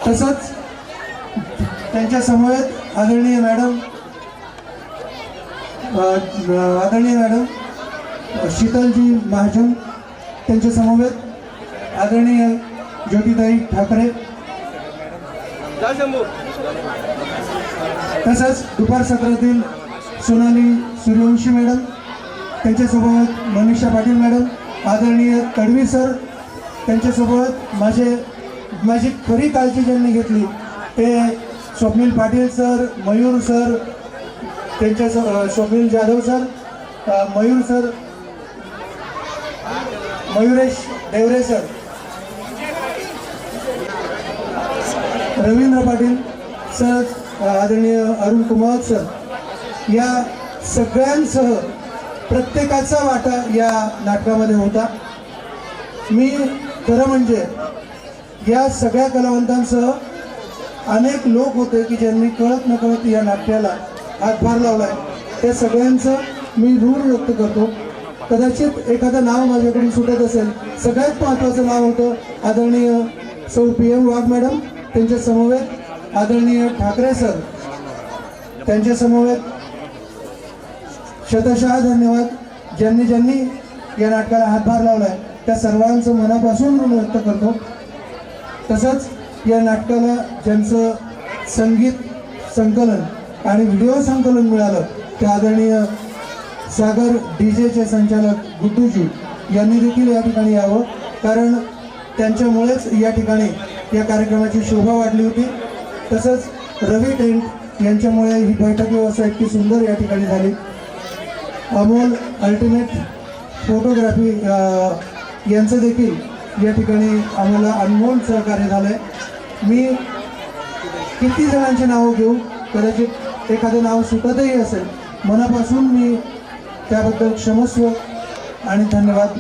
तसंच त्यांच्या समवेत आदरणीय मॅडम शीतलजी महाजन, त्यांच्या समवेत आदरणीय ज्योतिताई ठाकरे, तसंच दुपार सत्रातील सोनाली सूर्यवंशी मॅडम, त्यांच्यासोबत मनीषा पाटील मॅडम, आदरणीय तडवी सर, त्यांच्यासोबत माझी खरी काळजी ज्यांनी घेतली ते स्वप्नील पाटील सर, मयूर सर, त्यांच्या Swapnil Jadhav sir, Mayur sir, Mayuresh Deore sir, Ravindra Patil sir, आदरणीय अरुण कुमार सर, या सगळ्यांसह प्रत्येकाचा वाटा या नाटकामध्ये होता. मी खरं म्हणजे या सगळ्या कलावंतांसह अनेक लोक होते की ज्यांनी कळत नकळत या नाट्याला हातभार लावला आहे. त्या सगळ्यांचं मी ऋण व्यक्त करतो. कदाचित एखादं नाव माझ्याकडून सुटत असेल. सगळ्यात महत्त्वाचं नाव होतं आदरणीय सौ PM वाघ मॅडम, त्यांच्या समवेत आदरणीय ठाकरे सर, त्यांच्या समवेत शतशः धन्यवाद. ज्यांनी या नाटकाला हातभार लावला आहे त्या सर्वांचं मनापासून ऋण व्यक्त करतो. तसंच या नाटकाला ज्यांचं संगीत संकलन आणि व्हिडिओ संकलन मिळालं ते आदरणीय सागर DJचे संचालक गुड्डूजी यांनी देखील या ठिकाणी यावं, कारण त्यांच्यामुळेच या ठिकाणी या कार्यक्रमाची शोभा वाढली होती. तसंच रवी टेंट यांच्यामुळे ही बैठक व्यवस्था इतकी सुंदर या ठिकाणी झाली. अमोल अल्टिमेट फोटोग्राफी यांचं देखील या ठिकाणी आम्हाला अनमोल सहकार्य झालं आहे. मी किती जणांची नावं घेऊ, कदाचित एखादं नाव सुटतही असेल. मनापासून मी त्याबद्दल क्षमस्व आणि धन्यवाद.